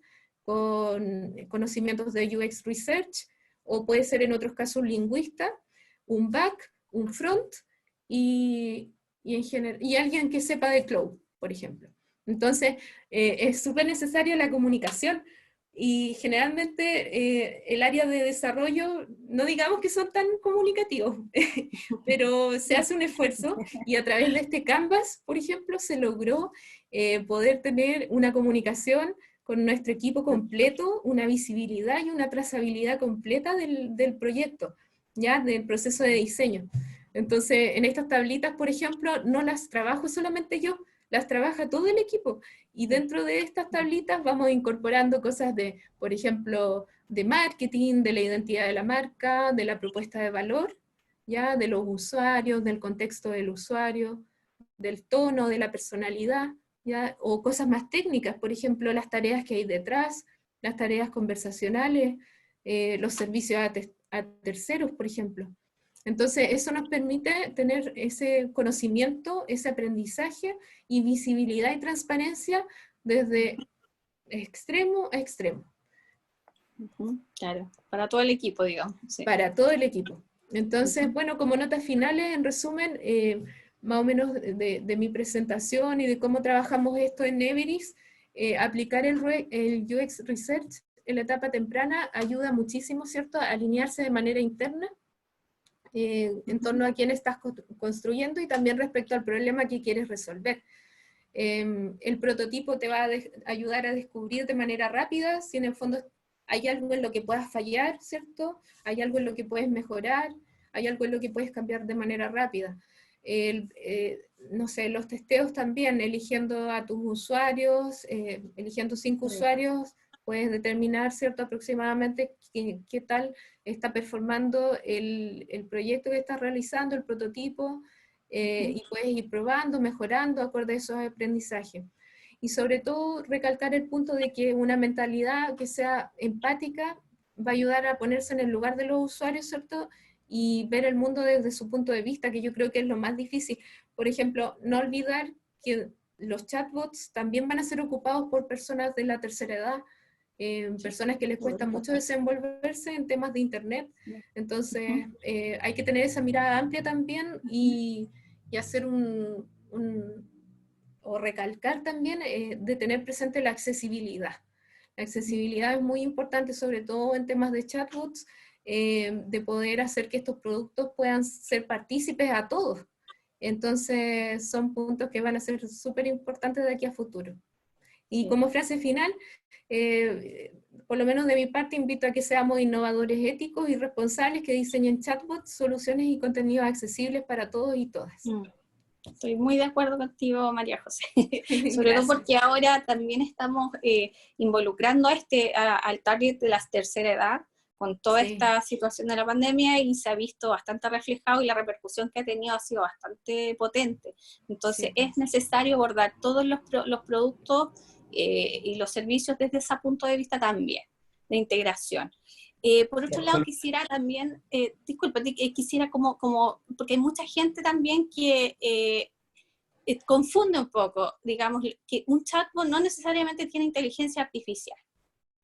con conocimientos de UX Research, o puede ser en otros casos un lingüista, un back, un front, y alguien que sepa de cloud, por ejemplo. Entonces, es súper necesaria la comunicación, y generalmente el área de desarrollo, no digamos que son tan comunicativos, pero se hace un esfuerzo, y a través de este Canvas, por ejemplo, se logró poder tener una comunicación con nuestro equipo completo, una visibilidad y una trazabilidad completa del proyecto, ya del proceso de diseño. Entonces, en estas tablitas, por ejemplo, no las trabajo solamente yo, las trabaja todo el equipo. Y dentro de estas tablitas vamos incorporando cosas de, por ejemplo, de marketing, de la identidad de la marca, de la propuesta de valor, ya, de los usuarios, del contexto del usuario, del tono, de la personalidad, ya, o cosas más técnicas, por ejemplo, las tareas que hay detrás, las tareas conversacionales, los servicios a terceros, por ejemplo. Entonces, eso nos permite tener ese conocimiento, ese aprendizaje y visibilidad y transparencia desde extremo a extremo. Claro, para todo el equipo, digamos. Sí. Para todo el equipo. Entonces, bueno, como notas finales, en resumen, más o menos de mi presentación y de cómo trabajamos esto en Everis, aplicar el UX Research en la etapa temprana ayuda muchísimo, ¿cierto?, a alinearse de manera interna en torno a quién estás construyendo y también respecto al problema que quieres resolver. El prototipo te va a ayudar a descubrir de manera rápida si en el fondo hay algo en lo que puedas fallar, ¿cierto? Hay algo en lo que puedes mejorar, hay algo en lo que puedes cambiar de manera rápida. No sé, los testeos también, eligiendo a tus usuarios, eligiendo 5 usuarios, puedes determinar, ¿cierto?, aproximadamente qué tal está performando el proyecto que estás realizando, el prototipo, y puedes ir probando, mejorando, acorde a esos aprendizajes. Y sobre todo, recalcar el punto de que una mentalidad que sea empática va a ayudar a ponerse en el lugar de los usuarios, ¿cierto?, y ver el mundo desde su punto de vista, que yo creo que es lo más difícil. Por ejemplo, no olvidar que los chatbots también van a ser ocupados por personas de la tercera edad, personas que les cuesta mucho desenvolverse en temas de internet. Entonces hay que tener esa mirada amplia también y hacer o recalcar también de tener presente la accesibilidad. La accesibilidad es muy importante, sobre todo en temas de chatbots, de poder hacer que estos productos puedan ser partícipes a todos. Entonces son puntos que van a ser súper importantes de aquí a futuro. Y como frase final, por lo menos de mi parte, invito a que seamos innovadores éticos y responsables que diseñen chatbots, soluciones y contenidos accesibles para todos y todas. Estoy muy de acuerdo contigo, María José. Sobre todo porque ahora también estamos involucrando al target de la tercera edad con toda esta situación de la pandemia, y se ha visto bastante reflejado, y la repercusión que ha tenido ha sido bastante potente. Entonces es necesario abordar todos los productos y los servicios desde ese punto de vista también, de integración. Por otro lado, quisiera también, quisiera porque hay mucha gente también que confunde un poco, digamos, que un chatbot no necesariamente tiene inteligencia artificial.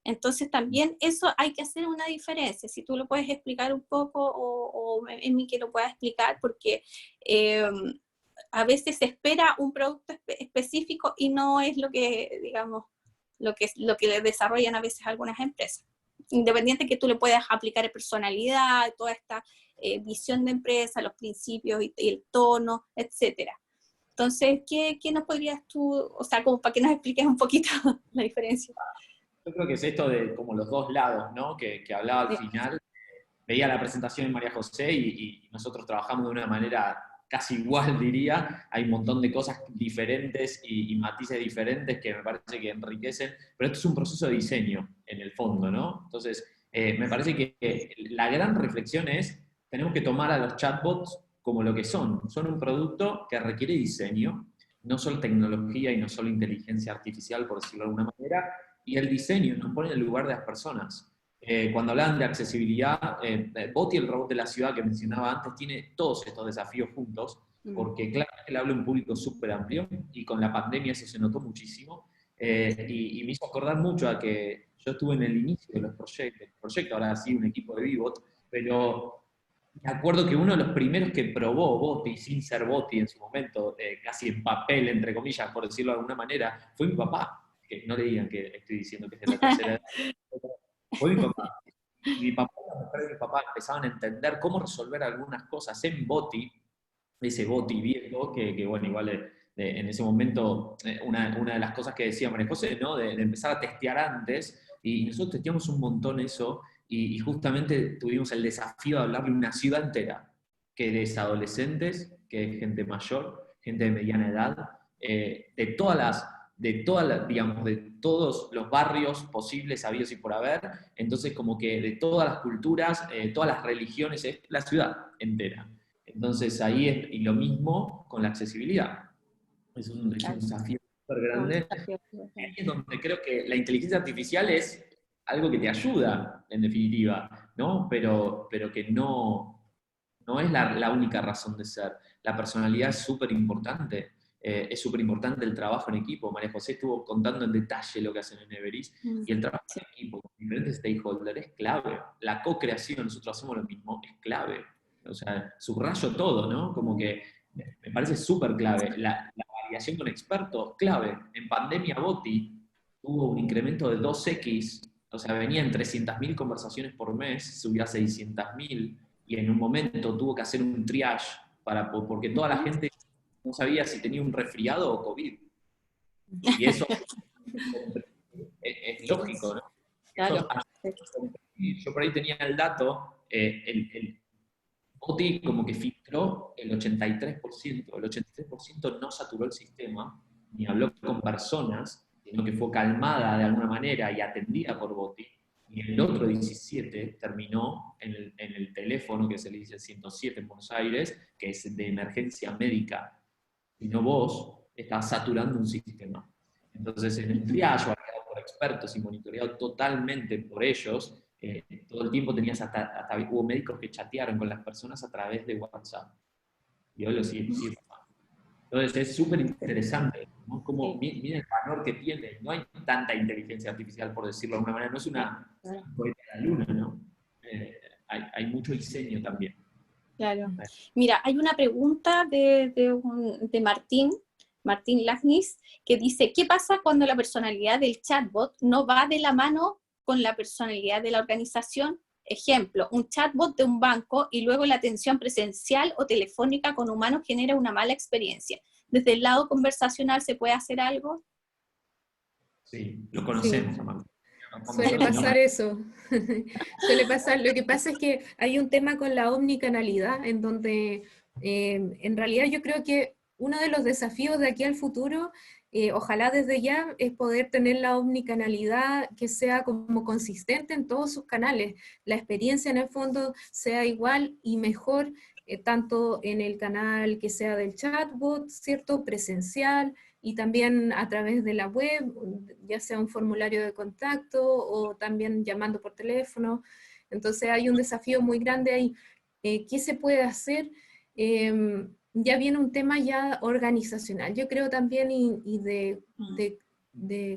Entonces también eso hay que hacer una diferencia. Si tú lo puedes explicar un poco, o en mí que lo pueda explicar, porque a veces se espera un producto específico y no es lo que, digamos, lo que desarrollan a veces algunas empresas. Independiente que tú le puedas aplicar personalidad, toda esta visión de empresa, los principios y el tono, etcétera. Entonces, ¿qué nos podrías tú, o sea, como para que nos expliques un poquito la diferencia? Yo creo que es esto de como los dos lados, ¿no? Que hablaba al final. Veía la presentación de María José y nosotros trabajamos de una manera casi igual, diría. Hay un montón de cosas diferentes y matices diferentes que me parece que enriquecen, pero esto es un proceso de diseño, en el fondo, ¿no? Entonces, me parece que la gran reflexión es, tenemos que tomar a los chatbots como lo que son. Son un producto que requiere diseño, no solo tecnología y no solo inteligencia artificial, por decirlo de alguna manera, y el diseño nos pone en el lugar de las personas. Cuando hablaban de accesibilidad, Boti, el robot de la ciudad que mencionaba antes, tiene todos estos desafíos juntos, porque claro que le habla a un público súper amplio, y con la pandemia eso se notó muchísimo, y me hizo acordar mucho a que yo estuve en el inicio de los proyectos, ahora sí un equipo de Vivot, pero me acuerdo que uno de los primeros que probó Boti, sin ser Boti en su momento, casi en papel, entre comillas, por decirlo de alguna manera, fue mi papá. Que no le digan que estoy diciendo que es de la tercera edad. Fue mi papá. Y mi papá y la mujer de mi papá empezaban a entender cómo resolver algunas cosas en Boti, ese Boti viejo, que bueno, igual en ese momento, una de las cosas que decía María José, ¿no? De empezar a testear antes, y nosotros testeamos un montón eso, y justamente tuvimos el desafío de hablarle a una ciudad entera, que es adolescentes, que es gente mayor, gente de mediana edad, digamos, de todos los barrios posibles, habidos y por haber. Entonces como que de todas las culturas, todas las religiones, es la ciudad entera. Entonces ahí es, y lo mismo con la accesibilidad. Es un desafío súper grande. Y ahí es donde creo que la inteligencia artificial es algo que te ayuda, en definitiva, ¿no? Pero que no es la única razón de ser. La personalidad es súper importante. Es súper importante el trabajo en equipo. María José estuvo contando en detalle lo que hacen en Everis, y el trabajo en equipo con diferentes stakeholders es clave. La co-creación, nosotros hacemos lo mismo, es clave. O sea, subrayo todo, ¿no? Como que me parece súper clave. La validación con expertos, clave. En pandemia Boti tuvo un incremento de 2x, o sea, venían 300.000 conversaciones por mes, subió a 600.000, y en un momento tuvo que hacer un triage porque toda la gente no sabía si tenía un resfriado o COVID. Y eso es lógico, ¿no? Claro. Yo por ahí tenía el dato, el Boti como que filtró el 83% no saturó el sistema, ni habló con personas, sino que fue calmada de alguna manera y atendida por Boti. Y el otro 17 terminó en el teléfono, que se le dice 107 en Buenos Aires, que es de emergencia médica. Si no, vos estás saturando un sistema. Entonces, en el triage, validado por expertos y monitoreado totalmente por ellos, todo el tiempo tenías hasta hubo médicos que chatearon con las personas a través de WhatsApp. Y hoy lo siguen. Entonces es súper interesante, ¿no? Como mira el valor que tiene. No hay tanta inteligencia artificial, por decirlo de alguna manera. No es una cohete de la luna, ¿no? Hay mucho diseño también. Claro. Mira, hay una pregunta de Martín Lagnis, que dice, ¿qué pasa cuando la personalidad del chatbot no va de la mano con la personalidad de la organización? Ejemplo, un chatbot de un banco y luego la atención presencial o telefónica con humanos genera una mala experiencia. ¿Desde el lado conversacional se puede hacer algo? Sí, lo conocemos, Amanda. Suele pasar eso. Suele pasar. Lo que pasa es que hay un tema con la omnicanalidad, en donde en realidad yo creo que uno de los desafíos de aquí al futuro, ojalá desde ya, es poder tener la omnicanalidad que sea como consistente en todos sus canales. La experiencia en el fondo sea igual y mejor, tanto en el canal que sea del chatbot, ¿cierto? Presencial, y también a través de la web, ya sea un formulario de contacto o también llamando por teléfono. Entonces hay un desafío muy grande ahí. ¿Qué se puede hacer? Ya viene un tema ya organizacional, yo creo también, y de,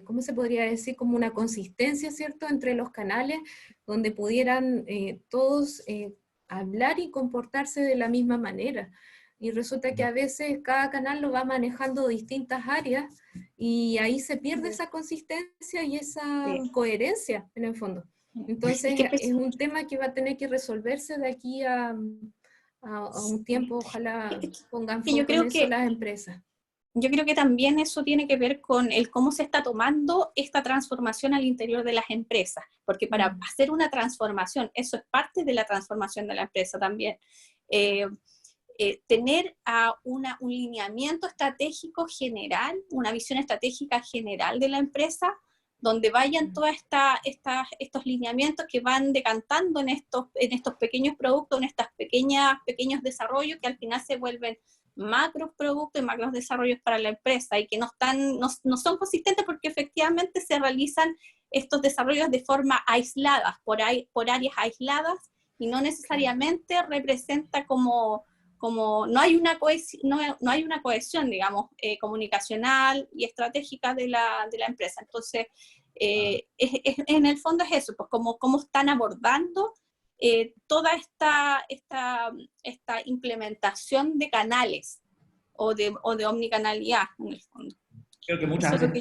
¿cómo se podría decir? Como una consistencia, ¿cierto?, entre los canales, donde pudieran todos hablar y comportarse de la misma manera. Y resulta que a veces cada canal lo va manejando distintas áreas y ahí se pierde esa consistencia y esa coherencia en el fondo. Entonces es un tema que va a tener que resolverse de aquí a un tiempo. Ojalá pongan foco en eso las empresas. Yo creo que también eso tiene que ver con el cómo se está tomando esta transformación al interior de las empresas, porque para hacer una transformación, eso es parte de la transformación de la empresa también. Tener un lineamiento estratégico general, una visión estratégica general de la empresa, donde vayan todos estos lineamientos que van decantando en estos pequeños productos, en estos pequeños desarrollos que al final se vuelven macros productos y macros desarrollos para la empresa y que no son consistentes porque efectivamente se realizan estos desarrollos de forma aislada, por áreas aisladas, y no necesariamente representa como no hay una cohesión, digamos, comunicacional y estratégica de la empresa. Entonces, en el fondo es eso, pues cómo están abordando toda esta implementación de canales o de omnicanalidad, en el fondo. Creo que muchas veces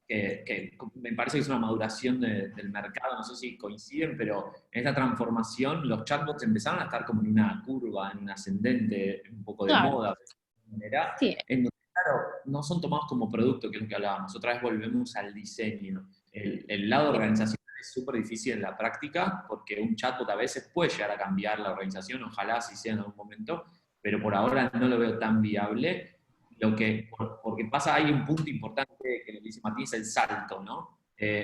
que me parece que es una maduración del mercado, no sé si coinciden, pero en esta transformación los chatbots empezaron a estar como en una curva, en un ascendente, un poco de moda, de manera, en donde, claro, no son tomados como producto, que es lo que hablábamos. Otra vez volvemos al diseño. El lado organizacional es súper difícil en la práctica, porque un chatbot a veces puede llegar a cambiar la organización, ojalá si sea en algún momento, pero por ahora no lo veo tan viable. Porque pasa, hay un punto importante que lo dice Martín, es el salto, ¿no?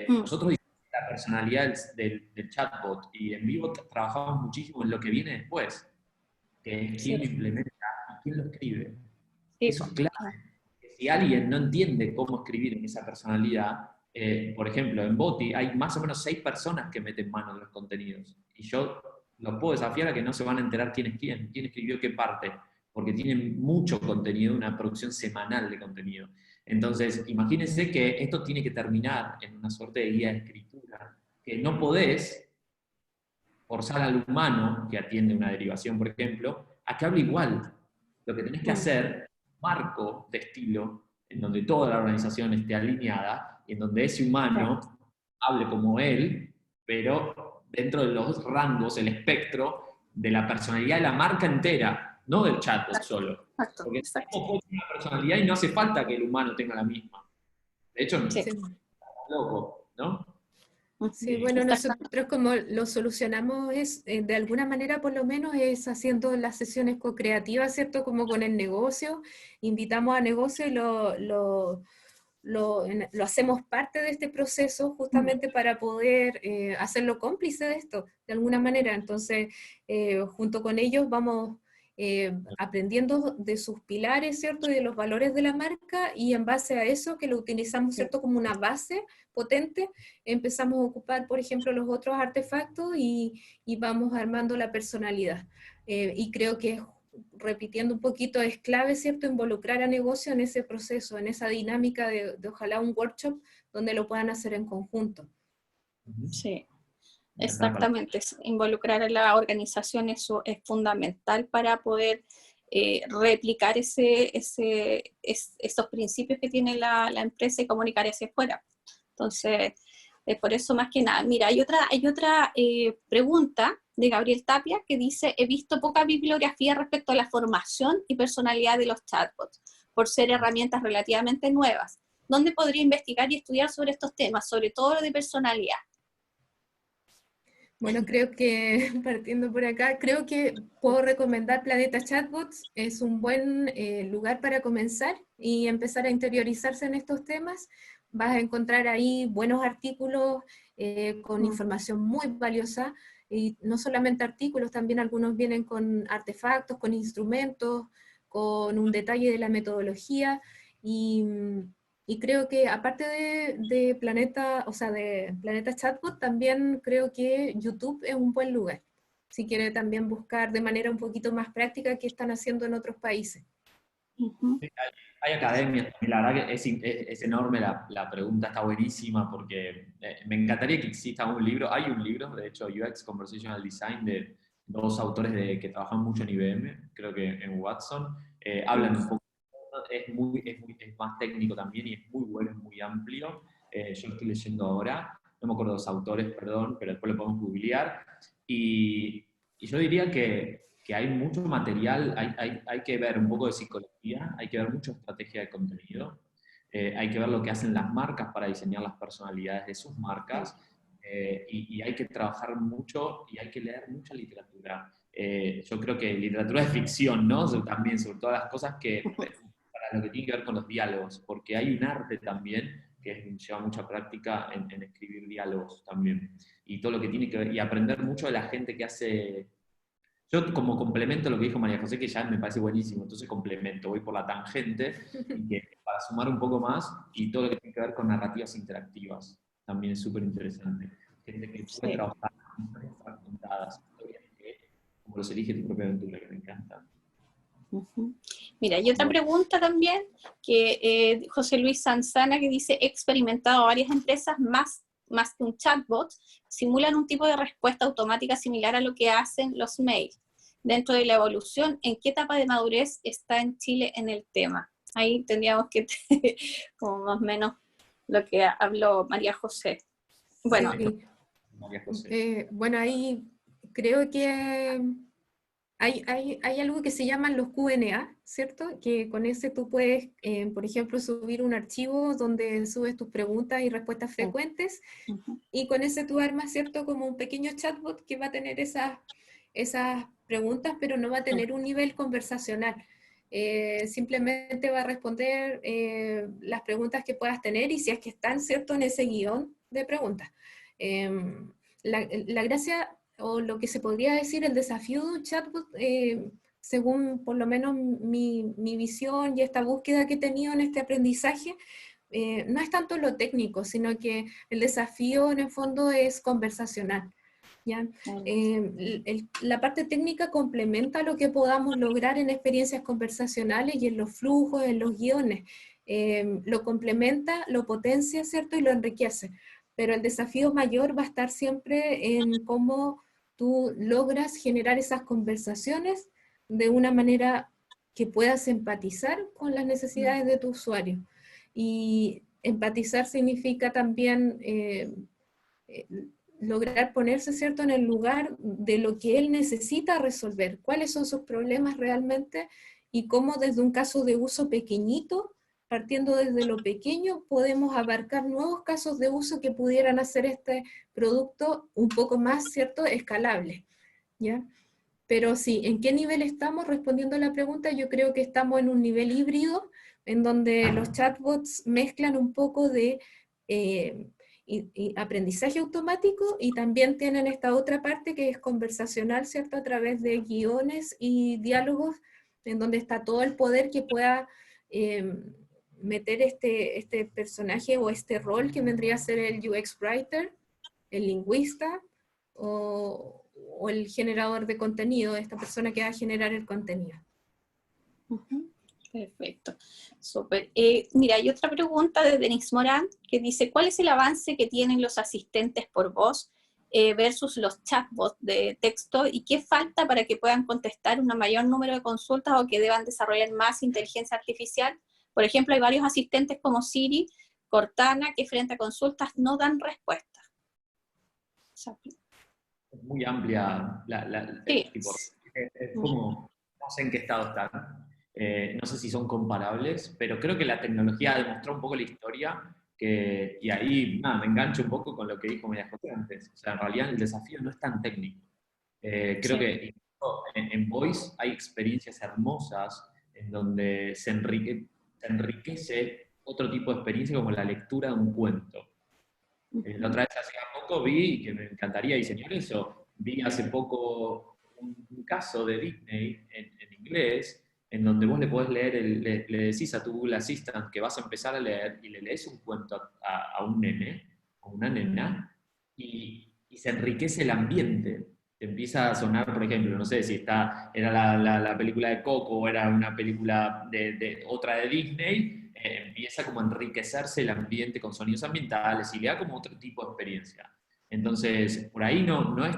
Nosotros diseñamos la personalidad del chatbot y en Vivo trabajamos muchísimo en lo que viene después, que es quién lo implementa y quién lo escribe. Eso es clave. Si alguien no entiende cómo escribir en esa personalidad, por ejemplo, en Boti hay más o menos 6 personas que meten mano en los contenidos, y yo los puedo desafiar a que no se van a enterar quién es quién escribió qué parte, porque tienen mucho contenido, una producción semanal de contenido. Entonces, imagínense que esto tiene que terminar en una suerte de guía de escritura, que no podés forzar al humano, que atiende una derivación, por ejemplo, a que hable igual. Lo que tenés que hacer, marco de estilo, en donde toda la organización esté alineada, y en donde ese humano hable como él, pero dentro de los rangos, el espectro de la personalidad de la marca entera, no del chatbot solo. Porque tenemos una personalidad y no hace falta que el humano tenga la misma. De hecho, es loco, ¿no? Sí, bueno, nosotros como lo solucionamos es, de alguna manera por lo menos, es haciendo las sesiones co-creativas, ¿cierto? Como con el negocio, invitamos a negocio y lo hacemos parte de este proceso justamente para poder hacerlo cómplice de esto, de alguna manera. Entonces, junto con ellos vamos aprendiendo de sus pilares, ¿cierto? Y de los valores de la marca, y en base a eso, que lo utilizamos, ¿cierto? Como una base potente, empezamos a ocupar, por ejemplo, los otros artefactos y vamos armando la personalidad. Y creo que repitiendo un poquito, es clave, ¿cierto?, involucrar a negocio en ese proceso, en esa dinámica de ojalá un workshop donde lo puedan hacer en conjunto. Sí, exactamente. Involucrar a la organización eso es fundamental para poder replicar esos principios que tiene la empresa y comunicar hacia afuera. Entonces, por eso más que nada. Mira, hay otra pregunta de Gabriel Tapia que dice: he visto poca bibliografía respecto a la formación y personalidad de los chatbots, por ser herramientas relativamente nuevas. ¿Dónde podría investigar y estudiar sobre estos temas, sobre todo lo de personalidad? Bueno, creo que, partiendo por acá, creo que puedo recomendar Planeta Chatbots. Es un buen lugar para comenzar y empezar a interiorizarse en estos temas. Vas a encontrar ahí buenos artículos con información muy valiosa, y no solamente artículos, también algunos vienen con artefactos, con instrumentos, con un detalle de la metodología, y creo que aparte de Planeta, o sea, de Planeta Chatbot, también creo que YouTube es un buen lugar, si quiere también buscar de manera un poquito más práctica qué están haciendo en otros países. Sí, hay academias, la verdad que es enorme la pregunta, está buenísima, porque me encantaría que exista un libro, hay un libro, de hecho, UX Conversational Design, de dos autores que trabajan mucho en IBM, creo que en Watson, hablan un poco, es más técnico también y es muy bueno, es muy amplio. Yo lo estoy leyendo ahora, no me acuerdo los autores, perdón, pero después lo podemos googlear, y yo diría que hay mucho material, hay que ver un poco de psicología, hay que ver mucho estrategia de contenido, hay que ver lo que hacen las marcas para diseñar las personalidades de sus marcas, y hay que trabajar mucho y hay que leer mucha literatura. Yo creo que literatura de ficción, ¿no? También, sobre todas las cosas para lo que tiene que ver con los diálogos, porque hay un arte también que lleva mucha práctica en escribir diálogos también, y todo lo que tiene que ver, y aprender mucho de la gente que hace. Yo como complemento lo que dijo María José, que ya me parece buenísimo, entonces complemento, voy por la tangente, y que para sumar un poco más, y todo lo que tiene que ver con narrativas interactivas, también es súper interesante. Gente que puede trabajar con historias fragmentadas, historias que, como los elige tu propia aventura, que me encanta. Mira, hay otra pregunta también, que José Luis Sanzana, que dice: he experimentado varias empresas más que un chatbot, simulan un tipo de respuesta automática similar a lo que hacen los mails. Dentro de la evolución, ¿en qué etapa de madurez está en Chile en el tema? Ahí tendríamos que, como más o menos lo que habló María José. Bueno, María José. Bueno, ahí creo que hay algo que se llaman los Q&A, ¿cierto? Que con ese tú puedes, por ejemplo, subir un archivo donde subes tus preguntas y respuestas frecuentes, y con ese tú armas, ¿cierto?, como un pequeño chatbot que va a tener esas preguntas, pero no va a tener un nivel conversacional. Simplemente va a responder las preguntas que puedas tener, y si es que están, ¿cierto?, en ese guión de preguntas. La gracia, o lo que se podría decir, el desafío de un chatbot, según por lo menos mi visión y esta búsqueda que he tenido en este aprendizaje, no es tanto lo técnico, sino que el desafío en el fondo es conversacional, ¿ya? La parte técnica complementa lo que podamos lograr en experiencias conversacionales y en los flujos, en los guiones. Lo complementa, lo potencia, ¿cierto? Y lo enriquece. Pero el desafío mayor va a estar siempre en cómo tú logras generar esas conversaciones de una manera que puedas empatizar con las necesidades de tu usuario. Y empatizar significa también lograr ponerse, ¿cierto?, en el lugar de lo que él necesita resolver, cuáles son sus problemas realmente, y cómo desde un caso de uso pequeñito, partiendo desde lo pequeño, podemos abarcar nuevos casos de uso que pudieran hacer este producto un poco más, ¿cierto?, escalable, ¿ya? Pero sí, ¿en qué nivel estamos? Respondiendo a la pregunta, yo creo que estamos en un nivel híbrido, en donde los chatbots mezclan un poco de y aprendizaje automático, y también tienen esta otra parte que es conversacional, ¿cierto?, a través de guiones y diálogos, en donde está todo el poder que pueda meter este personaje o este rol que vendría a ser el UX Writer, el lingüista, o o el generador de contenido, esta persona que va a generar el contenido. Perfecto, súper. Mira, hay otra pregunta de Denise Morán que dice, ¿cuál es el avance que tienen los asistentes por voz versus los chatbots de texto y qué falta para que puedan contestar un mayor número de consultas o que deban desarrollar más inteligencia artificial? Por ejemplo, hay varios asistentes como Siri, Cortana, que frente a consultas no dan respuesta. Es muy amplia Sí. tipo, es como, no sé en qué estado están. No sé si son comparables, pero creo que la tecnología demostró un poco la historia, y ahí nada, me engancho un poco con lo que dijo María José antes. O sea, en realidad el desafío no es tan técnico. Creo que en Voice hay experiencias hermosas en donde se enriquece otro tipo de experiencia como la lectura de un cuento. La otra vez hace poco vi, y que me encantaría diseñar eso, vi hace poco un caso de Disney en inglés, en donde vos le podés leer, le decís a tu Google Assistant que vas a empezar a leer y le lees un cuento a un nene o una nena y se enriquece el ambiente. Te empieza a sonar, por ejemplo, no sé si era la película de Coco o era una película de otra de Disney, empieza como a enriquecerse el ambiente con sonidos ambientales y le da como otro tipo de experiencia. Entonces, por ahí no es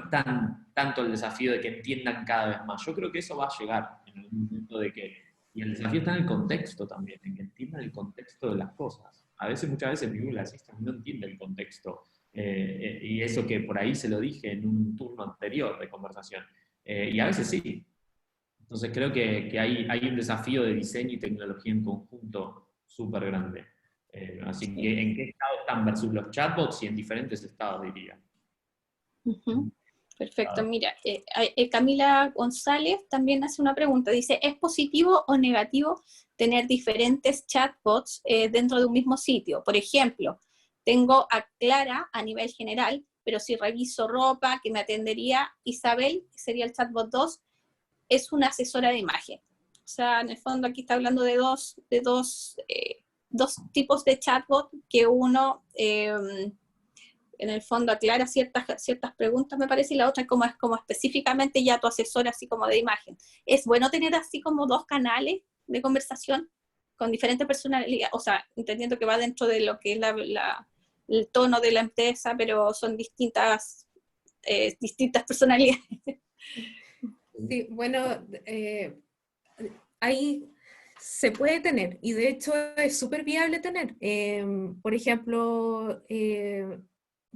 tanto el desafío de que entiendan cada vez más. Yo creo que eso va a llegar en algún punto y el desafío está en el contexto también, en que entiendan el contexto de las cosas. Muchas veces mi Google Assistant no entiende el contexto. Y eso que por ahí se lo dije en un turno anterior de conversación. Y a veces sí. Entonces creo que hay un desafío de diseño y tecnología en conjunto súper grande. Así que, ¿en qué estado están versus los chatbots? Y en diferentes estados, diría. Perfecto, mira, Camila González también hace una pregunta, dice, ¿es positivo o negativo tener diferentes chatbots dentro de un mismo sitio? Por ejemplo, tengo a Clara a nivel general, pero si reviso ropa, que me atendería Isabel, que sería el chatbot 2, es una asesora de imagen. O sea, en el fondo aquí está hablando de dos tipos de chatbot, que uno en el fondo aclara ciertas preguntas, me parece, y la otra es como específicamente ya tu asesora, así como de imagen. Es bueno tener así como dos canales de conversación con diferentes personalidades, o sea, entendiendo que va dentro de lo que es el tono de la empresa, pero son distintas personalidades. Sí, bueno, ahí se puede tener, y de hecho es súper viable tener. Por ejemplo,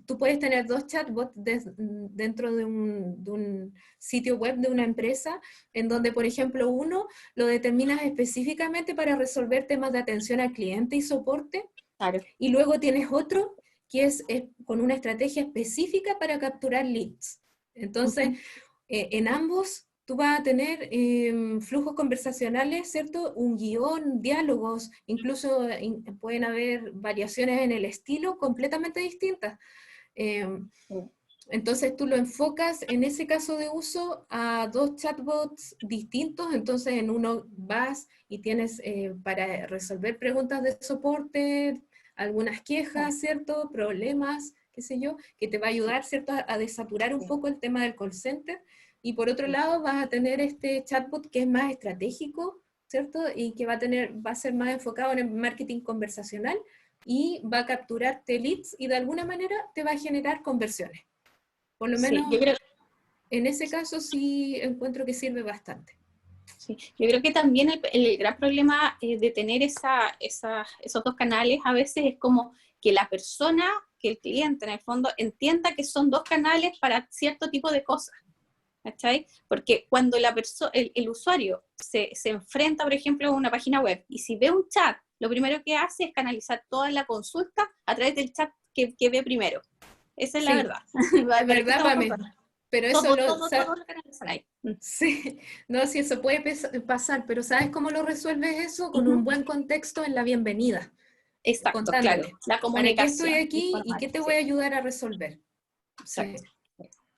tú puedes tener dos chatbots dentro de un sitio web de una empresa, en donde, por ejemplo, uno lo determinas específicamente para resolver temas de atención al cliente y soporte, Claro. y luego tienes otro que es con una estrategia específica para capturar leads. Entonces, en ambos tú vas a tener flujos conversacionales, ¿cierto? Un guión, diálogos, incluso pueden haber variaciones en el estilo completamente distintas. Entonces tú lo enfocas en ese caso de uso a dos chatbots distintos, entonces en uno vas y tienes para resolver preguntas de soporte, algunas quejas, ¿cierto? Problemas, qué sé yo, que te va a ayudar, ¿cierto? A desaturar un poco el tema del call center. Y por otro lado vas a tener este chatbot que es más estratégico, ¿cierto? Y que va a ser más enfocado en el marketing conversacional y va a capturarte leads y de alguna manera te va a generar conversiones. Por lo menos yo creo, en ese caso sí encuentro que sirve bastante. Sí. Yo creo que también el gran problema de tener esos dos canales a veces es como que la persona, que el cliente en el fondo entienda que son dos canales para cierto tipo de cosas. ¿Cachai? Porque cuando el usuario se enfrenta, por ejemplo, a una página web y si ve un chat, lo primero que hace es canalizar toda la consulta a través del chat que ve primero. Esa es la verdad. Es verdad, Pame. Pero eso todo lo canalizan ahí. Sí, no, sí, eso puede pasar, pero ¿sabes cómo lo resuelves eso? Con un buen contexto en la bienvenida. Exacto, claro. La comunicación. ¿Para qué estoy aquí y qué te voy a ayudar a resolver? Exacto.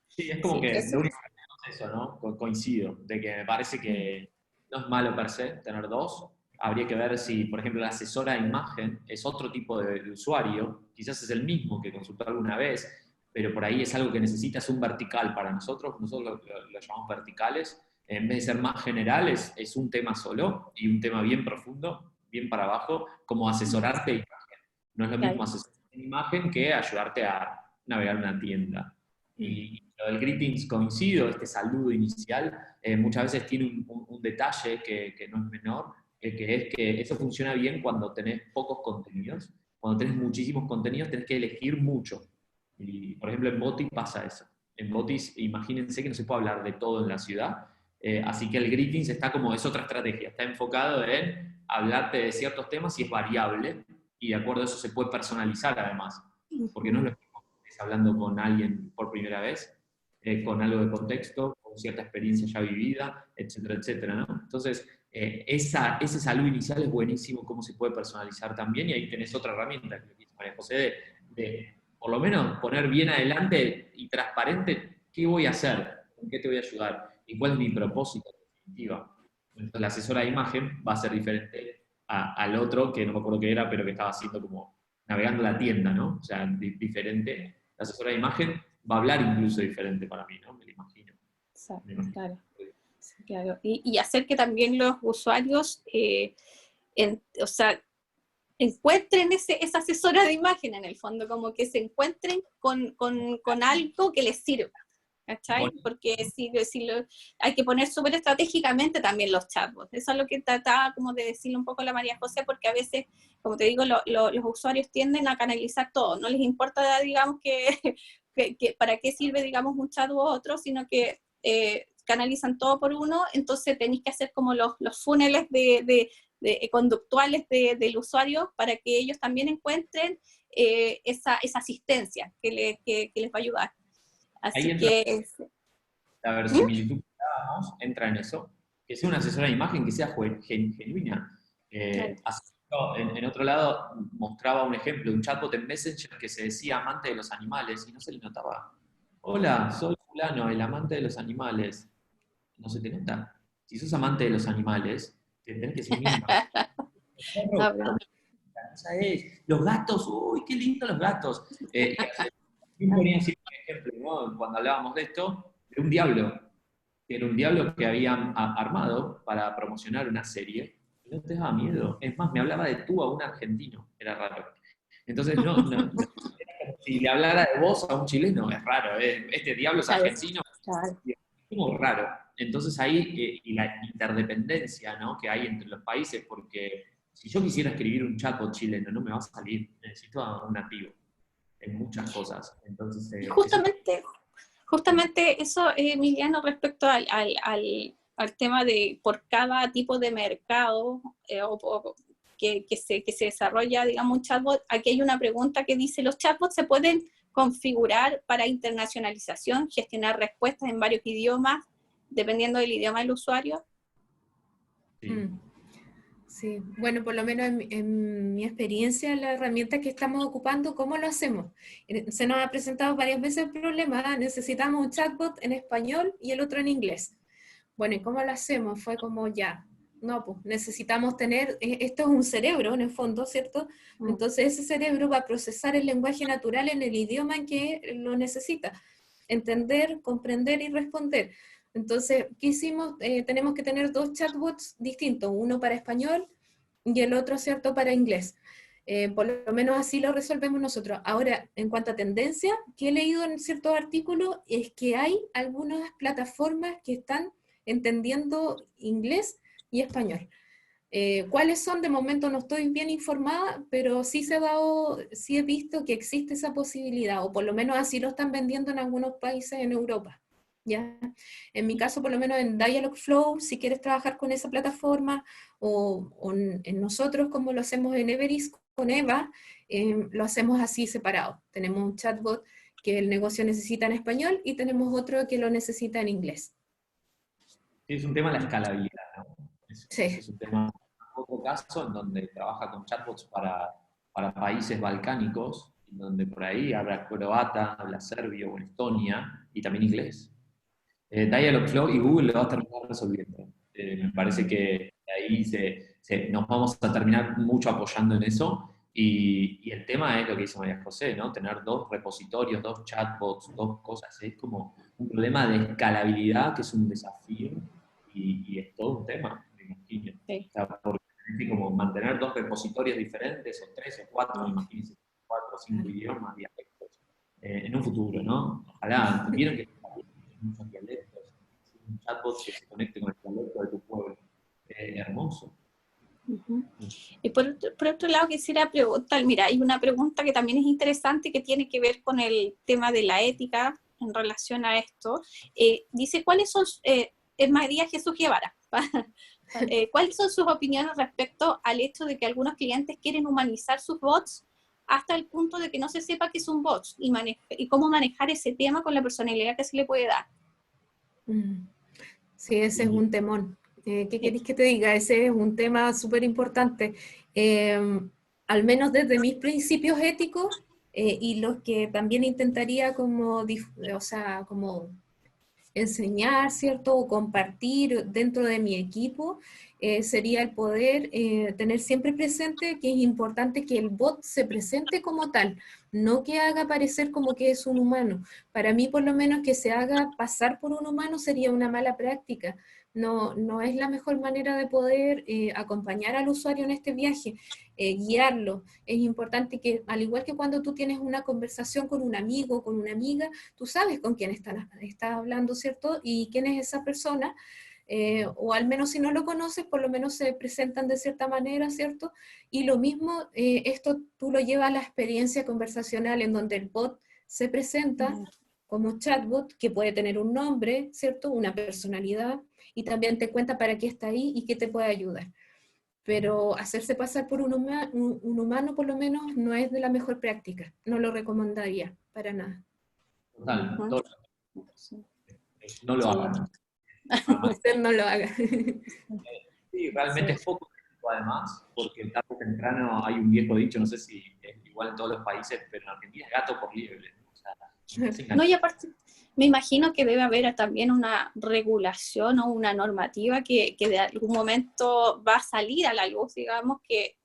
Sí, es como que lo único que es eso, ¿no? Coincido, de que me parece que no es malo per se tener dos. Habría que ver si, por ejemplo, la asesora de imagen es otro tipo de usuario, quizás es el mismo que consultó alguna vez, pero por ahí es algo que necesitas un vertical para nosotros lo llamamos verticales, en vez de ser más generales, es un tema solo y un tema bien profundo, bien para abajo, como asesorarte de imagen. No es lo mismo asesorarte de imagen que ayudarte a navegar una tienda. Y lo del greetings coincido, este saludo inicial, muchas veces tiene un detalle que no es menor, que es que eso funciona bien cuando tenés pocos contenidos. Cuando tenés muchísimos contenidos tenés que elegir mucho. Y, por ejemplo, en Botis pasa eso. En Botis, imagínense que no se puede hablar de todo en la ciudad, así que el greetings está como, es otra estrategia, está enfocado en hablarte de ciertos temas y es variable, y de acuerdo a eso se puede personalizar además, porque no es lo mismo que estés hablando con alguien por primera vez, con algo de contexto, con cierta experiencia ya vivida, etcétera, etcétera, ¿no? Entonces, ese saludo inicial es buenísimo, cómo se puede personalizar también, y ahí tenés otra herramienta que dice María José, de por lo menos poner bien adelante y transparente qué voy a hacer, en qué te voy a ayudar y cuál es mi propósito en definitiva. Entonces la asesora de imagen va a ser diferente al otro, que no me acuerdo qué era, pero que estaba haciendo como navegando la tienda, ¿no? O sea, diferente. La asesora de imagen va a hablar incluso diferente para mí, ¿no? Me lo imagino. Exacto, claro. Sí, claro. Y hacer que también los usuarios, o sea, encuentren esa asesora de imagen en el fondo, como que se encuentren con algo que les sirva, ¿cachai? Porque hay que poner súper estratégicamente también los chatbots. Eso es lo que trataba como de decirle un poco a la María José, porque a veces, como te digo, los usuarios tienden a canalizar todo, no les importa, digamos, que para qué sirve, digamos, un chat u otro, sino que canalizan todo por uno, entonces tenéis que hacer como los funnels conductuales del usuario para que ellos también encuentren esa asistencia que les va a ayudar. Así ahí entra que... la verosimilitud que dábamos, entra en eso, que sea una asesora de imagen que sea genuina. En otro lado mostraba un ejemplo de un chatbot en Messenger que se decía amante de los animales y no se le notaba. Hola, soy fulano, el amante de los animales. No se te nota. Si sos amante de los animales, te tenés que decir mínimo. Los gatos, uy, qué lindo los gatos. Ponía así un ejemplo, ¿no? Cuando hablábamos de esto, de un diablo, que era un diablo que habían armado para promocionar una serie, y no te daba miedo. Es más, me hablaba de tú a un argentino, era raro. Entonces, si le hablara de vos a un chileno, es raro, este diablo es argentino, es como raro. Entonces ahí, y la interdependencia, ¿no?, que hay entre los países, porque si yo quisiera escribir un chatbot chileno, no me va a salir, necesito a un nativo en muchas cosas. Entonces, justamente eso, Emiliano, respecto al tema de por cada tipo de mercado que se desarrolla, digamos, un chatbot, aquí hay una pregunta que dice, ¿los chatbots se pueden configurar para internacionalización, gestionar respuestas en varios idiomas, dependiendo del idioma del usuario? sí. Sí, bueno, por lo menos en mi experiencia, la herramienta que estamos ocupando, ¿cómo lo hacemos? Se nos ha presentado varias veces el problema, necesitamos un chatbot en español y el otro en inglés. Bueno, ¿y cómo lo hacemos? Fue como ya, no, pues necesitamos tener, esto es un cerebro en el fondo, ¿cierto? Entonces ese cerebro va a procesar el lenguaje natural en el idioma en que lo necesita, entender, comprender y responder. Entonces, ¿qué hicimos? Tenemos que tener dos chatbots distintos, uno para español y el otro, ¿cierto?, para inglés. Por lo menos así lo resolvemos nosotros. Ahora, en cuanto a tendencia, que he leído en ciertos artículos, es que hay algunas plataformas que están entendiendo inglés y español. ¿Cuáles son? De momento no estoy bien informada, pero sí sí he visto que existe esa posibilidad, o por lo menos así lo están vendiendo en algunos países en Europa. ¿Ya? En mi caso, por lo menos en Dialogflow, si quieres trabajar con esa plataforma, o en nosotros, como lo hacemos en Everis con Eva, lo hacemos así separado. Tenemos un chatbot que el negocio necesita en español y tenemos otro que lo necesita en inglés. Sí, es un tema de la escalabilidad, ¿no? Sí. Es un tema, en otro caso, en donde trabaja con chatbots para países balcánicos, donde por ahí habla croata, habla serbio o Estonia, y también inglés. Dialogflow y Google lo va a terminar resolviendo. Me parece que ahí nos vamos a terminar mucho apoyando en eso, Y el tema es lo que dice María José, ¿no? Tener 2 repositorios, 2 chatbots, 2 cosas, es como un problema de escalabilidad que es un desafío y es todo un tema, me imagino. Sí. O sea, porque tenés que como mantener 2 repositorios diferentes, o 3 o 4, imagínense, 4 o 5 idiomas, dialectos, en un futuro, ¿no? Ojalá, vieron que hay muchos dialectos, un chatbot que se conecte con el dialecto de tu pueblo. Hermoso. Uh-huh. Y por otro lado quisiera preguntar, mira, hay una pregunta que también es interesante que tiene que ver con el tema de la ética en relación a esto. Dice, ¿cuáles son, es María Jesús Guevara, cuáles son sus opiniones respecto al hecho de que algunos clientes quieren humanizar sus bots hasta el punto de que no se sepa que es un bot y cómo manejar ese tema con la personalidad que se le puede dar? Sí, ese es un temón. ¿Qué queréis que te diga? Ese es un tema súper importante. Al menos desde mis principios éticos y los que también intentaría como, o sea, como enseñar, ¿cierto? O compartir dentro de mi equipo, sería el poder tener siempre presente que es importante que el bot se presente como tal, no que haga parecer como que es un humano. Para mí, por lo menos, que se haga pasar por un humano sería una mala práctica. No, no es la mejor manera de poder acompañar al usuario en este viaje, guiarlo. Es importante que, al igual que cuando tú tienes una conversación con un amigo o con una amiga, tú sabes con quién estás hablando, ¿cierto? Y quién es esa persona, o al menos si no lo conoces, por lo menos se presentan de cierta manera, ¿cierto? Y lo mismo, esto tú lo llevas a la experiencia conversacional en donde el bot se presenta como chatbot, que puede tener un nombre, ¿cierto? Una personalidad, y también te cuenta para qué está ahí y qué te puede ayudar. Pero hacerse pasar por un humano, por lo menos, no es de la mejor práctica. No lo recomendaría para nada. Total, Uh-huh. no lo Sí. hagan. Usted no lo haga. Sí, realmente Sí. es poco ético además, porque tarde o temprano hay un viejo dicho, no sé si es igual en todos los países, pero en Argentina es gato por liebre. O sea, No, y aparte, me imagino que debe haber también una regulación o una normativa que de algún momento va a salir a la luz, digamos, que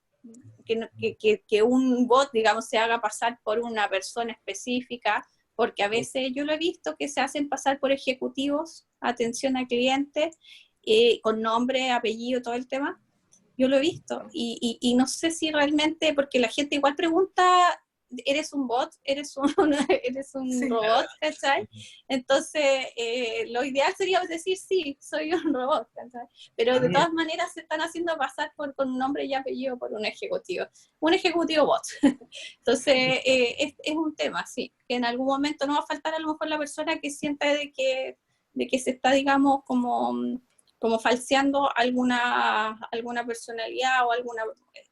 un bot, digamos, se haga pasar por una persona específica, porque a veces yo lo he visto que se hacen pasar por ejecutivos, atención a clientes, con nombre, apellido, todo el tema. Yo lo he visto y no sé si realmente, porque la gente igual pregunta, ¿eres un bot? ¿Eres un Sí. robot? ¿Cachai? Entonces, lo ideal sería decir, sí, soy un robot, ¿cachai? Pero de todas maneras se están haciendo pasar con un nombre y apellido por un ejecutivo bot. Entonces, es un tema, sí, que en algún momento no va a faltar a lo mejor la persona que sienta de que se está, digamos, como falseando alguna personalidad o alguna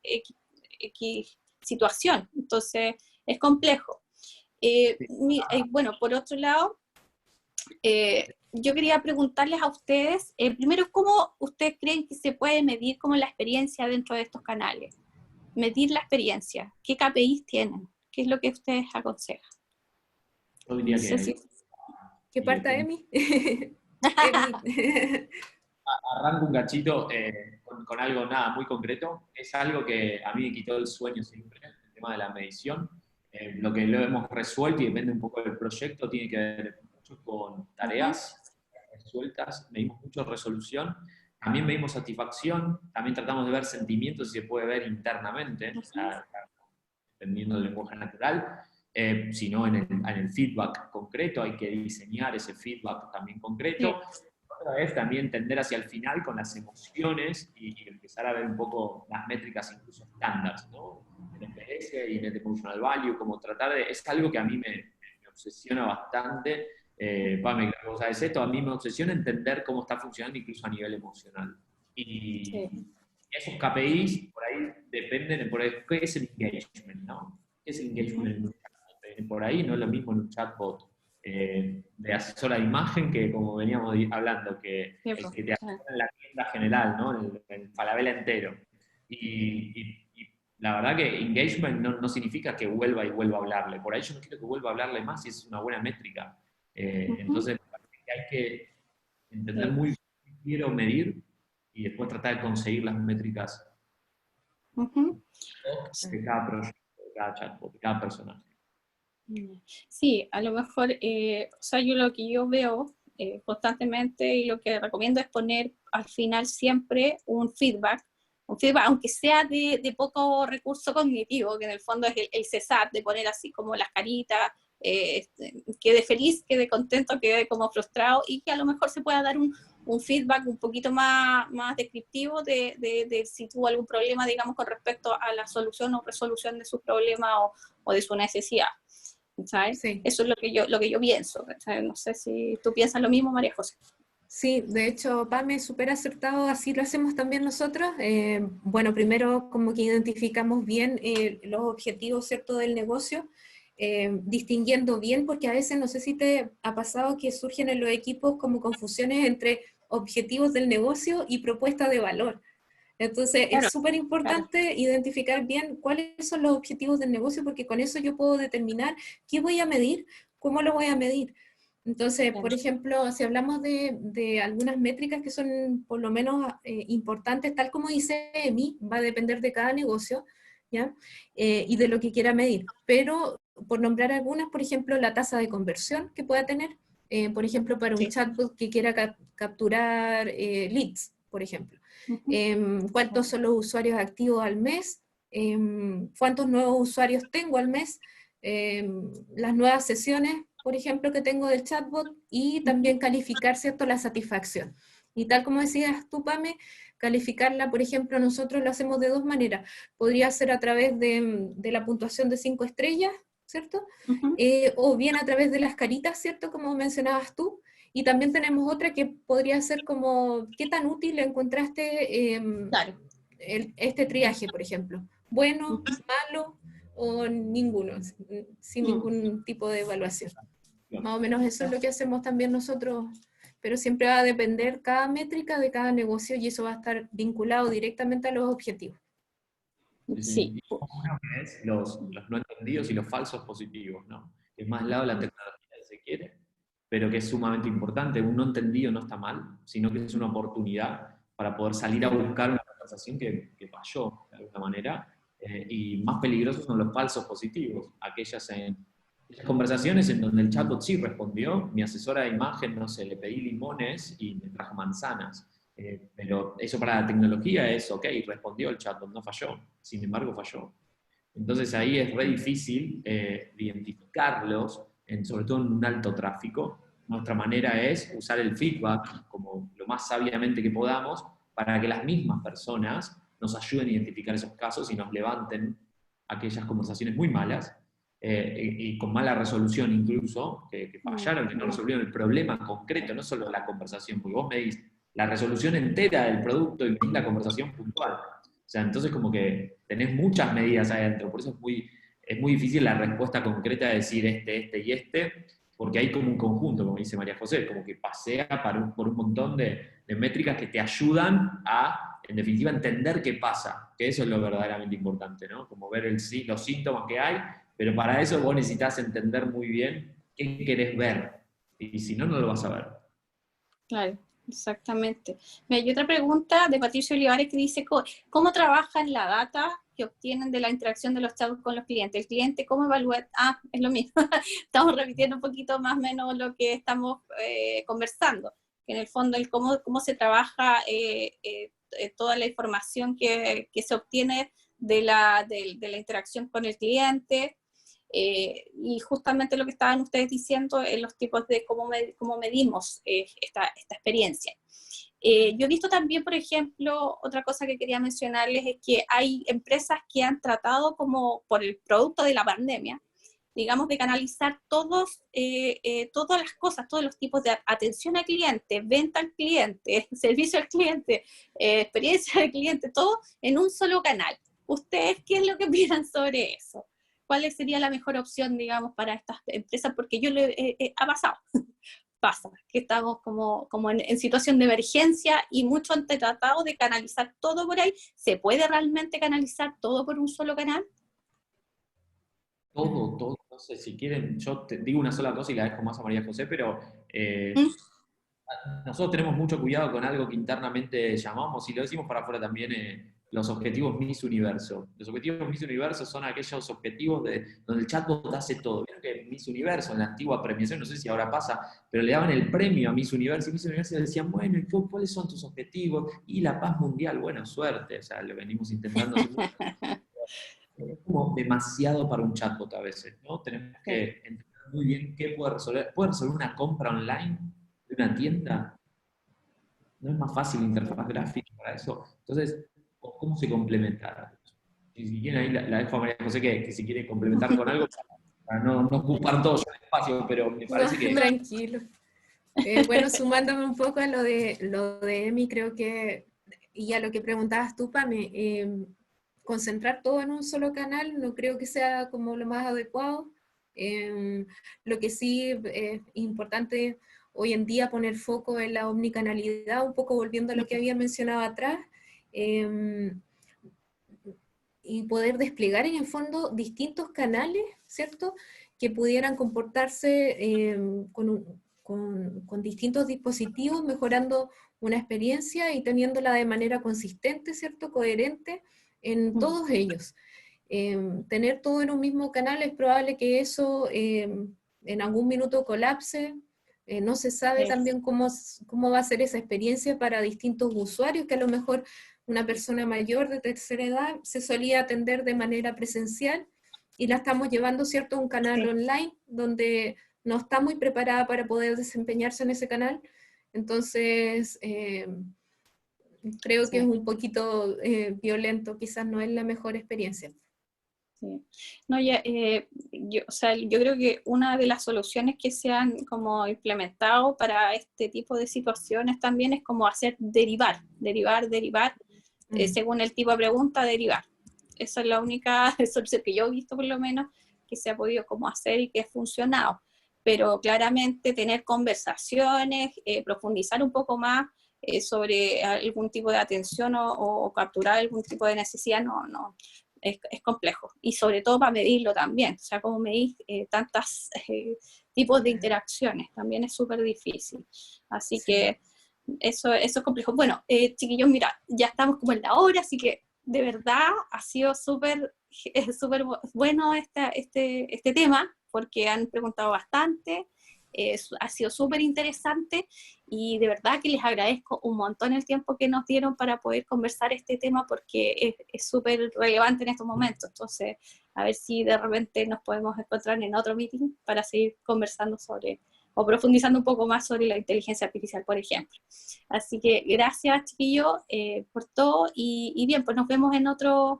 X situación. Entonces, es complejo. Bueno, por otro lado, yo quería preguntarles a ustedes, primero, ¿cómo ustedes creen que se puede medir como la experiencia dentro de estos canales? Medir la experiencia. ¿Qué KPIs tienen? ¿Qué es lo que ustedes aconsejan? Yo diría No sé que si... ¿Qué parta Emi? Emi. arranco un cachito con algo nada muy concreto. Es algo que a mí me quitó el sueño siempre, el tema de la medición. Lo que lo hemos resuelto y depende un poco del proyecto, tiene que ver mucho con tareas resueltas, medimos mucho resolución, también medimos satisfacción, también tratamos de ver sentimientos si se puede ver internamente, dependiendo del lenguaje natural, sino en el feedback concreto, hay que diseñar ese feedback también concreto. Sí. Otra vez también tender hacia el final con las emociones y empezar a ver un poco las métricas incluso estándares, ¿no? El NPS y Net Emotional Value, como tratar de... Es algo que a mí me obsesiona bastante. Pame, o sea, es esto, a mí me obsesiona entender cómo está funcionando incluso a nivel emocional. Y esos KPIs por ahí dependen, por ahí, ¿qué es el engagement, no? ¿Qué es el engagement en un chatbot? Por ahí no es lo mismo en un chatbot de asesora de imagen que, como veníamos hablando, que el que te asesora en la tienda general, ¿no? En el Falabella entero. Y la verdad que engagement no significa que vuelva y vuelva a hablarle. Por ahí yo no quiero que vuelva a hablarle más si es una buena métrica. Entonces, me parece que hay que entender muy bien qué quiero medir y después tratar de conseguir las métricas Ujú. De cada proyecto, de cada chatbot, de cada personaje. Sí, a lo mejor, o sea, yo lo que yo veo constantemente y lo que recomiendo es poner al final siempre un feedback aunque sea de poco recurso cognitivo, que en el fondo es el CSAT, de poner así como las caritas, quede feliz, quede contento, quede como frustrado, y que a lo mejor se pueda dar un feedback un poquito más descriptivo de si tuvo algún problema, digamos, con respecto a la solución o resolución de su problema o de su necesidad. ¿Sabes? Sí. Eso es lo que yo pienso. ¿Sabes? No sé si tú piensas lo mismo, María José. Sí, de hecho, Pame, súper acertado, así lo hacemos también nosotros. Bueno, primero como que identificamos bien los objetivos, ¿cierto?, del negocio, distinguiendo bien, porque a veces no sé si te ha pasado que surgen en los equipos como confusiones entre objetivos del negocio y propuesta de valor. Entonces, Claro, es súper importante claro. identificar bien cuáles son los objetivos del negocio, porque con eso yo puedo determinar qué voy a medir, cómo lo voy a medir. Entonces, Claro. por ejemplo, si hablamos de algunas métricas que son por lo menos importantes, tal como dice Emi, va a depender de cada negocio, ¿ya? Y de lo que quiera medir. Pero, por nombrar algunas, por ejemplo, la tasa de conversión que pueda tener, por ejemplo, para un chatbot que quiera capturar leads, por ejemplo. Cuántos son los usuarios activos al mes, cuántos nuevos usuarios tengo al mes, las nuevas sesiones, por ejemplo, que tengo del chatbot, y también calificar, ¿cierto?, la satisfacción. Y tal como decías tú, Pame, calificarla, por ejemplo, nosotros lo hacemos de dos maneras. Podría ser a través de la puntuación de 5 estrellas, ¿cierto? O bien a través de las caritas, ¿cierto?, como mencionabas tú. Y también tenemos otra que podría ser como, ¿qué tan útil encontraste Claro. este triaje, por ejemplo? ¿Bueno, malo o ninguno, sin ningún tipo de evaluación? Más o menos eso es lo que hacemos también nosotros, pero siempre va a depender cada métrica de cada negocio y eso va a estar vinculado directamente a los objetivos. Sí. Y uno que es los no entendidos y los falsos positivos, ¿no? Es más lado de la tecnología que se quiere, pero que es sumamente importante. Un no entendido no está mal, sino que es una oportunidad para poder salir a buscar una conversación que falló de alguna manera. Y más peligrosos son los falsos positivos, aquellas conversaciones en donde el chatbot sí respondió, mi asesora de imagen, no sé, le pedí limones y me trajo manzanas. Pero eso para la tecnología es, ok, respondió el chatbot, no falló, sin embargo falló. Entonces ahí es re difícil identificarlos, sobre todo en un alto tráfico. Nuestra manera es usar el feedback como lo más sabiamente que podamos para que las mismas personas nos ayuden a identificar esos casos y nos levanten aquellas conversaciones muy malas y con mala resolución incluso, que fallaron, que no resolvieron el problema concreto, no solo la conversación, porque vos me dices la resolución entera del producto y la conversación puntual. O sea, entonces como que tenés muchas medidas ahí adentro, por eso es muy difícil la respuesta concreta de decir este y este, porque hay como un conjunto, como dice María José, como que pasea por un montón de métricas que te ayudan a, en definitiva, entender qué pasa, que eso es lo verdaderamente importante, ¿no? Como ver los síntomas que hay, pero para eso vos necesitas entender muy bien qué querés ver, y si no, no lo vas a ver. Claro, exactamente. Hay otra pregunta de Patricio Olivares que dice, ¿cómo trabajan la data que obtienen de la interacción de los chatbots con los clientes? El cliente, ¿cómo evalúa? Ah, es lo mismo. Estamos repitiendo un poquito más o menos lo que estamos conversando. En el fondo, cómo se trabaja toda la información que se obtiene de la interacción con el cliente. Y justamente lo que estaban ustedes diciendo en los tipos de cómo medimos esta experiencia. Yo he visto también, por ejemplo, otra cosa que quería mencionarles es que hay empresas que han tratado como por el producto de la pandemia, digamos, de canalizar todas las cosas, todos los tipos de atención al cliente, venta al cliente, servicio al cliente, experiencia del cliente, todo en un solo canal. ¿Ustedes qué es lo que opinan sobre eso? ¿Cuál sería la mejor opción, digamos, para estas empresas? Porque ha pasado, pasa, que estamos como en situación de emergencia y muchos han tratado de canalizar todo por ahí. ¿Se puede realmente canalizar todo por un solo canal? Todo, no sé, si quieren, yo te digo una sola cosa y la dejo más a María José, pero nosotros tenemos mucho cuidado con algo que internamente llamamos, y lo decimos para afuera también, los objetivos Miss Universo. Los objetivos Miss Universo son aquellos objetivos donde el chatbot hace todo. Vieron que Miss Universo, en la antigua premiación, no sé si ahora pasa, pero le daban el premio a Miss Universo, y Miss Universo le decían, bueno, ¿y cuáles son tus objetivos? Y la paz mundial, bueno, suerte, o sea, lo venimos intentando hace mucho. Es como demasiado para un chatbot a veces, ¿no? Tenemos que entender muy bien qué puede resolver. ¿Puede resolver una compra online de una tienda? ¿No es más fácil la interfaz gráfica para eso? Entonces, ¿cómo se complementa? Si quieren ahí la dejo a María José que si quiere complementar con algo, para no ocupar todo el espacio, pero me parece que... Tranquilo. Bueno, sumándome un poco a lo de Emi, creo que, y a lo que preguntabas tú, Pame, concentrar todo en un solo canal no creo que sea como lo más adecuado. Lo que sí es importante hoy en día poner foco en la omnicanalidad, un poco volviendo a lo que había mencionado atrás, y poder desplegar en el fondo distintos canales, ¿cierto?, que pudieran comportarse con distintos dispositivos, mejorando una experiencia y teniéndola de manera consistente, ¿cierto?, coherente en todos ellos. Tener todo en un mismo canal es probable que eso en algún minuto colapse. No se sabe también cómo va a ser esa experiencia para distintos usuarios, que a lo mejor una persona mayor de tercera edad se solía atender de manera presencial y la estamos llevando, ¿cierto?, a un canal online donde no está muy preparada para poder desempeñarse en ese canal. Entonces, creo que es un poquito violento, quizás no es la mejor experiencia. Sí. No, o sea, yo creo que una de las soluciones que se han como implementado para este tipo de situaciones también es como hacer derivar, según el tipo de pregunta, derivar. Esa es la única solución que yo he visto, por lo menos, que se ha podido como hacer y que ha funcionado. Pero claramente tener conversaciones, profundizar un poco más sobre algún tipo de atención o capturar algún tipo de necesidad, no. Es complejo, y sobre todo para medirlo también, o sea, como medir tantos tipos de interacciones, también es súper difícil, así que eso es complejo. Bueno, chiquillos, mira, ya estamos como en la hora, así que de verdad ha sido súper bueno este tema, porque han preguntado bastante, ha sido súper interesante, y de verdad que les agradezco un montón el tiempo que nos dieron para poder conversar este tema, porque es súper relevante en estos momentos. Entonces, a ver si de repente nos podemos encontrar en otro meeting para seguir conversando o profundizando un poco más sobre la inteligencia artificial, por ejemplo. Así que gracias, chiquillos, por todo, y bien, pues nos vemos en otra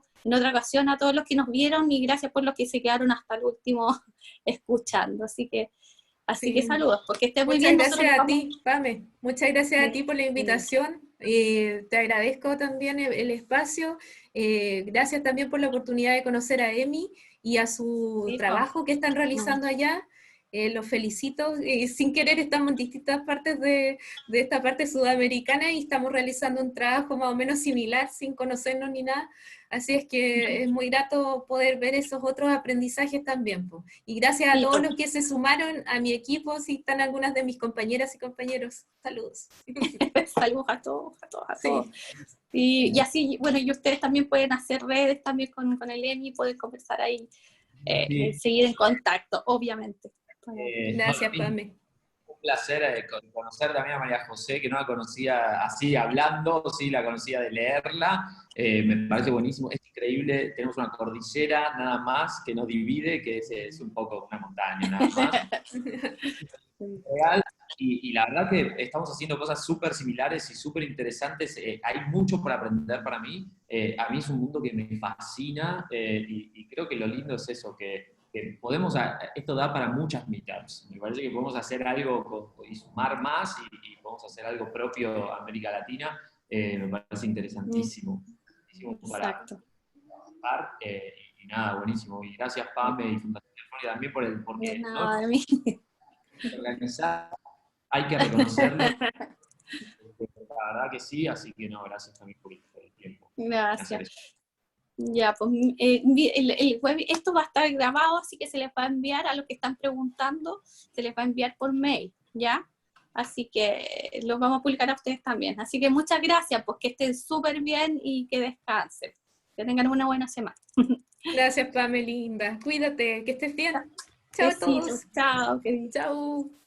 ocasión a todos los que nos vieron, y gracias por los que se quedaron hasta el último escuchando. Así que saludos, porque estés muy bien. Muchas gracias a ti, Pame. Muchas gracias a ti por la invitación. Te agradezco también el espacio. Gracias también por la oportunidad de conocer a Emi y a su trabajo que están realizando allá. Los felicito. Sin querer estamos en distintas partes de esta parte sudamericana y estamos realizando un trabajo más o menos similar sin conocernos ni nada. Así es que es muy grato poder ver esos otros aprendizajes también. Y gracias a todos los que se sumaron a mi equipo, si están algunas de mis compañeras y compañeros. Saludos. Saludos a todos. Y así, bueno, y ustedes también pueden hacer redes también con el Emi, pueden conversar ahí, seguir en contacto, obviamente. Gracias, Pame. Un placer conocer también a María José, que no la conocía así hablando, sí la conocía de leerla. Me parece buenísimo, es increíble. Tenemos una cordillera nada más que nos divide, que es un poco una montaña nada más. Real. Y la verdad que estamos haciendo cosas súper similares y súper interesantes. Hay mucho por aprender para mí. A mí es un mundo que me fascina, y creo que lo lindo es eso, que esto da para muchas meetups. Me parece que podemos hacer algo y sumar más, y podemos hacer algo propio a América Latina. Me parece interesantísimo. Para participar. Y nada, buenísimo. Y gracias, Pame y Fundación Telefónica también porque nada, ¿no? Organizar, hay que reconocerlo. La verdad que sí, así que no, gracias también por el tiempo. Gracias. Ya, pues el web, esto va a estar grabado, así que se les va a enviar a los que están preguntando, se les va a enviar por mail, ¿ya? así que los vamos a publicar a ustedes también. Así que muchas gracias, pues que estén súper bien y que descansen. Que tengan una buena semana. Gracias, Pame, linda. Cuídate, que estés bien. Chao a Besitos, todos. chao, queridos. Chao.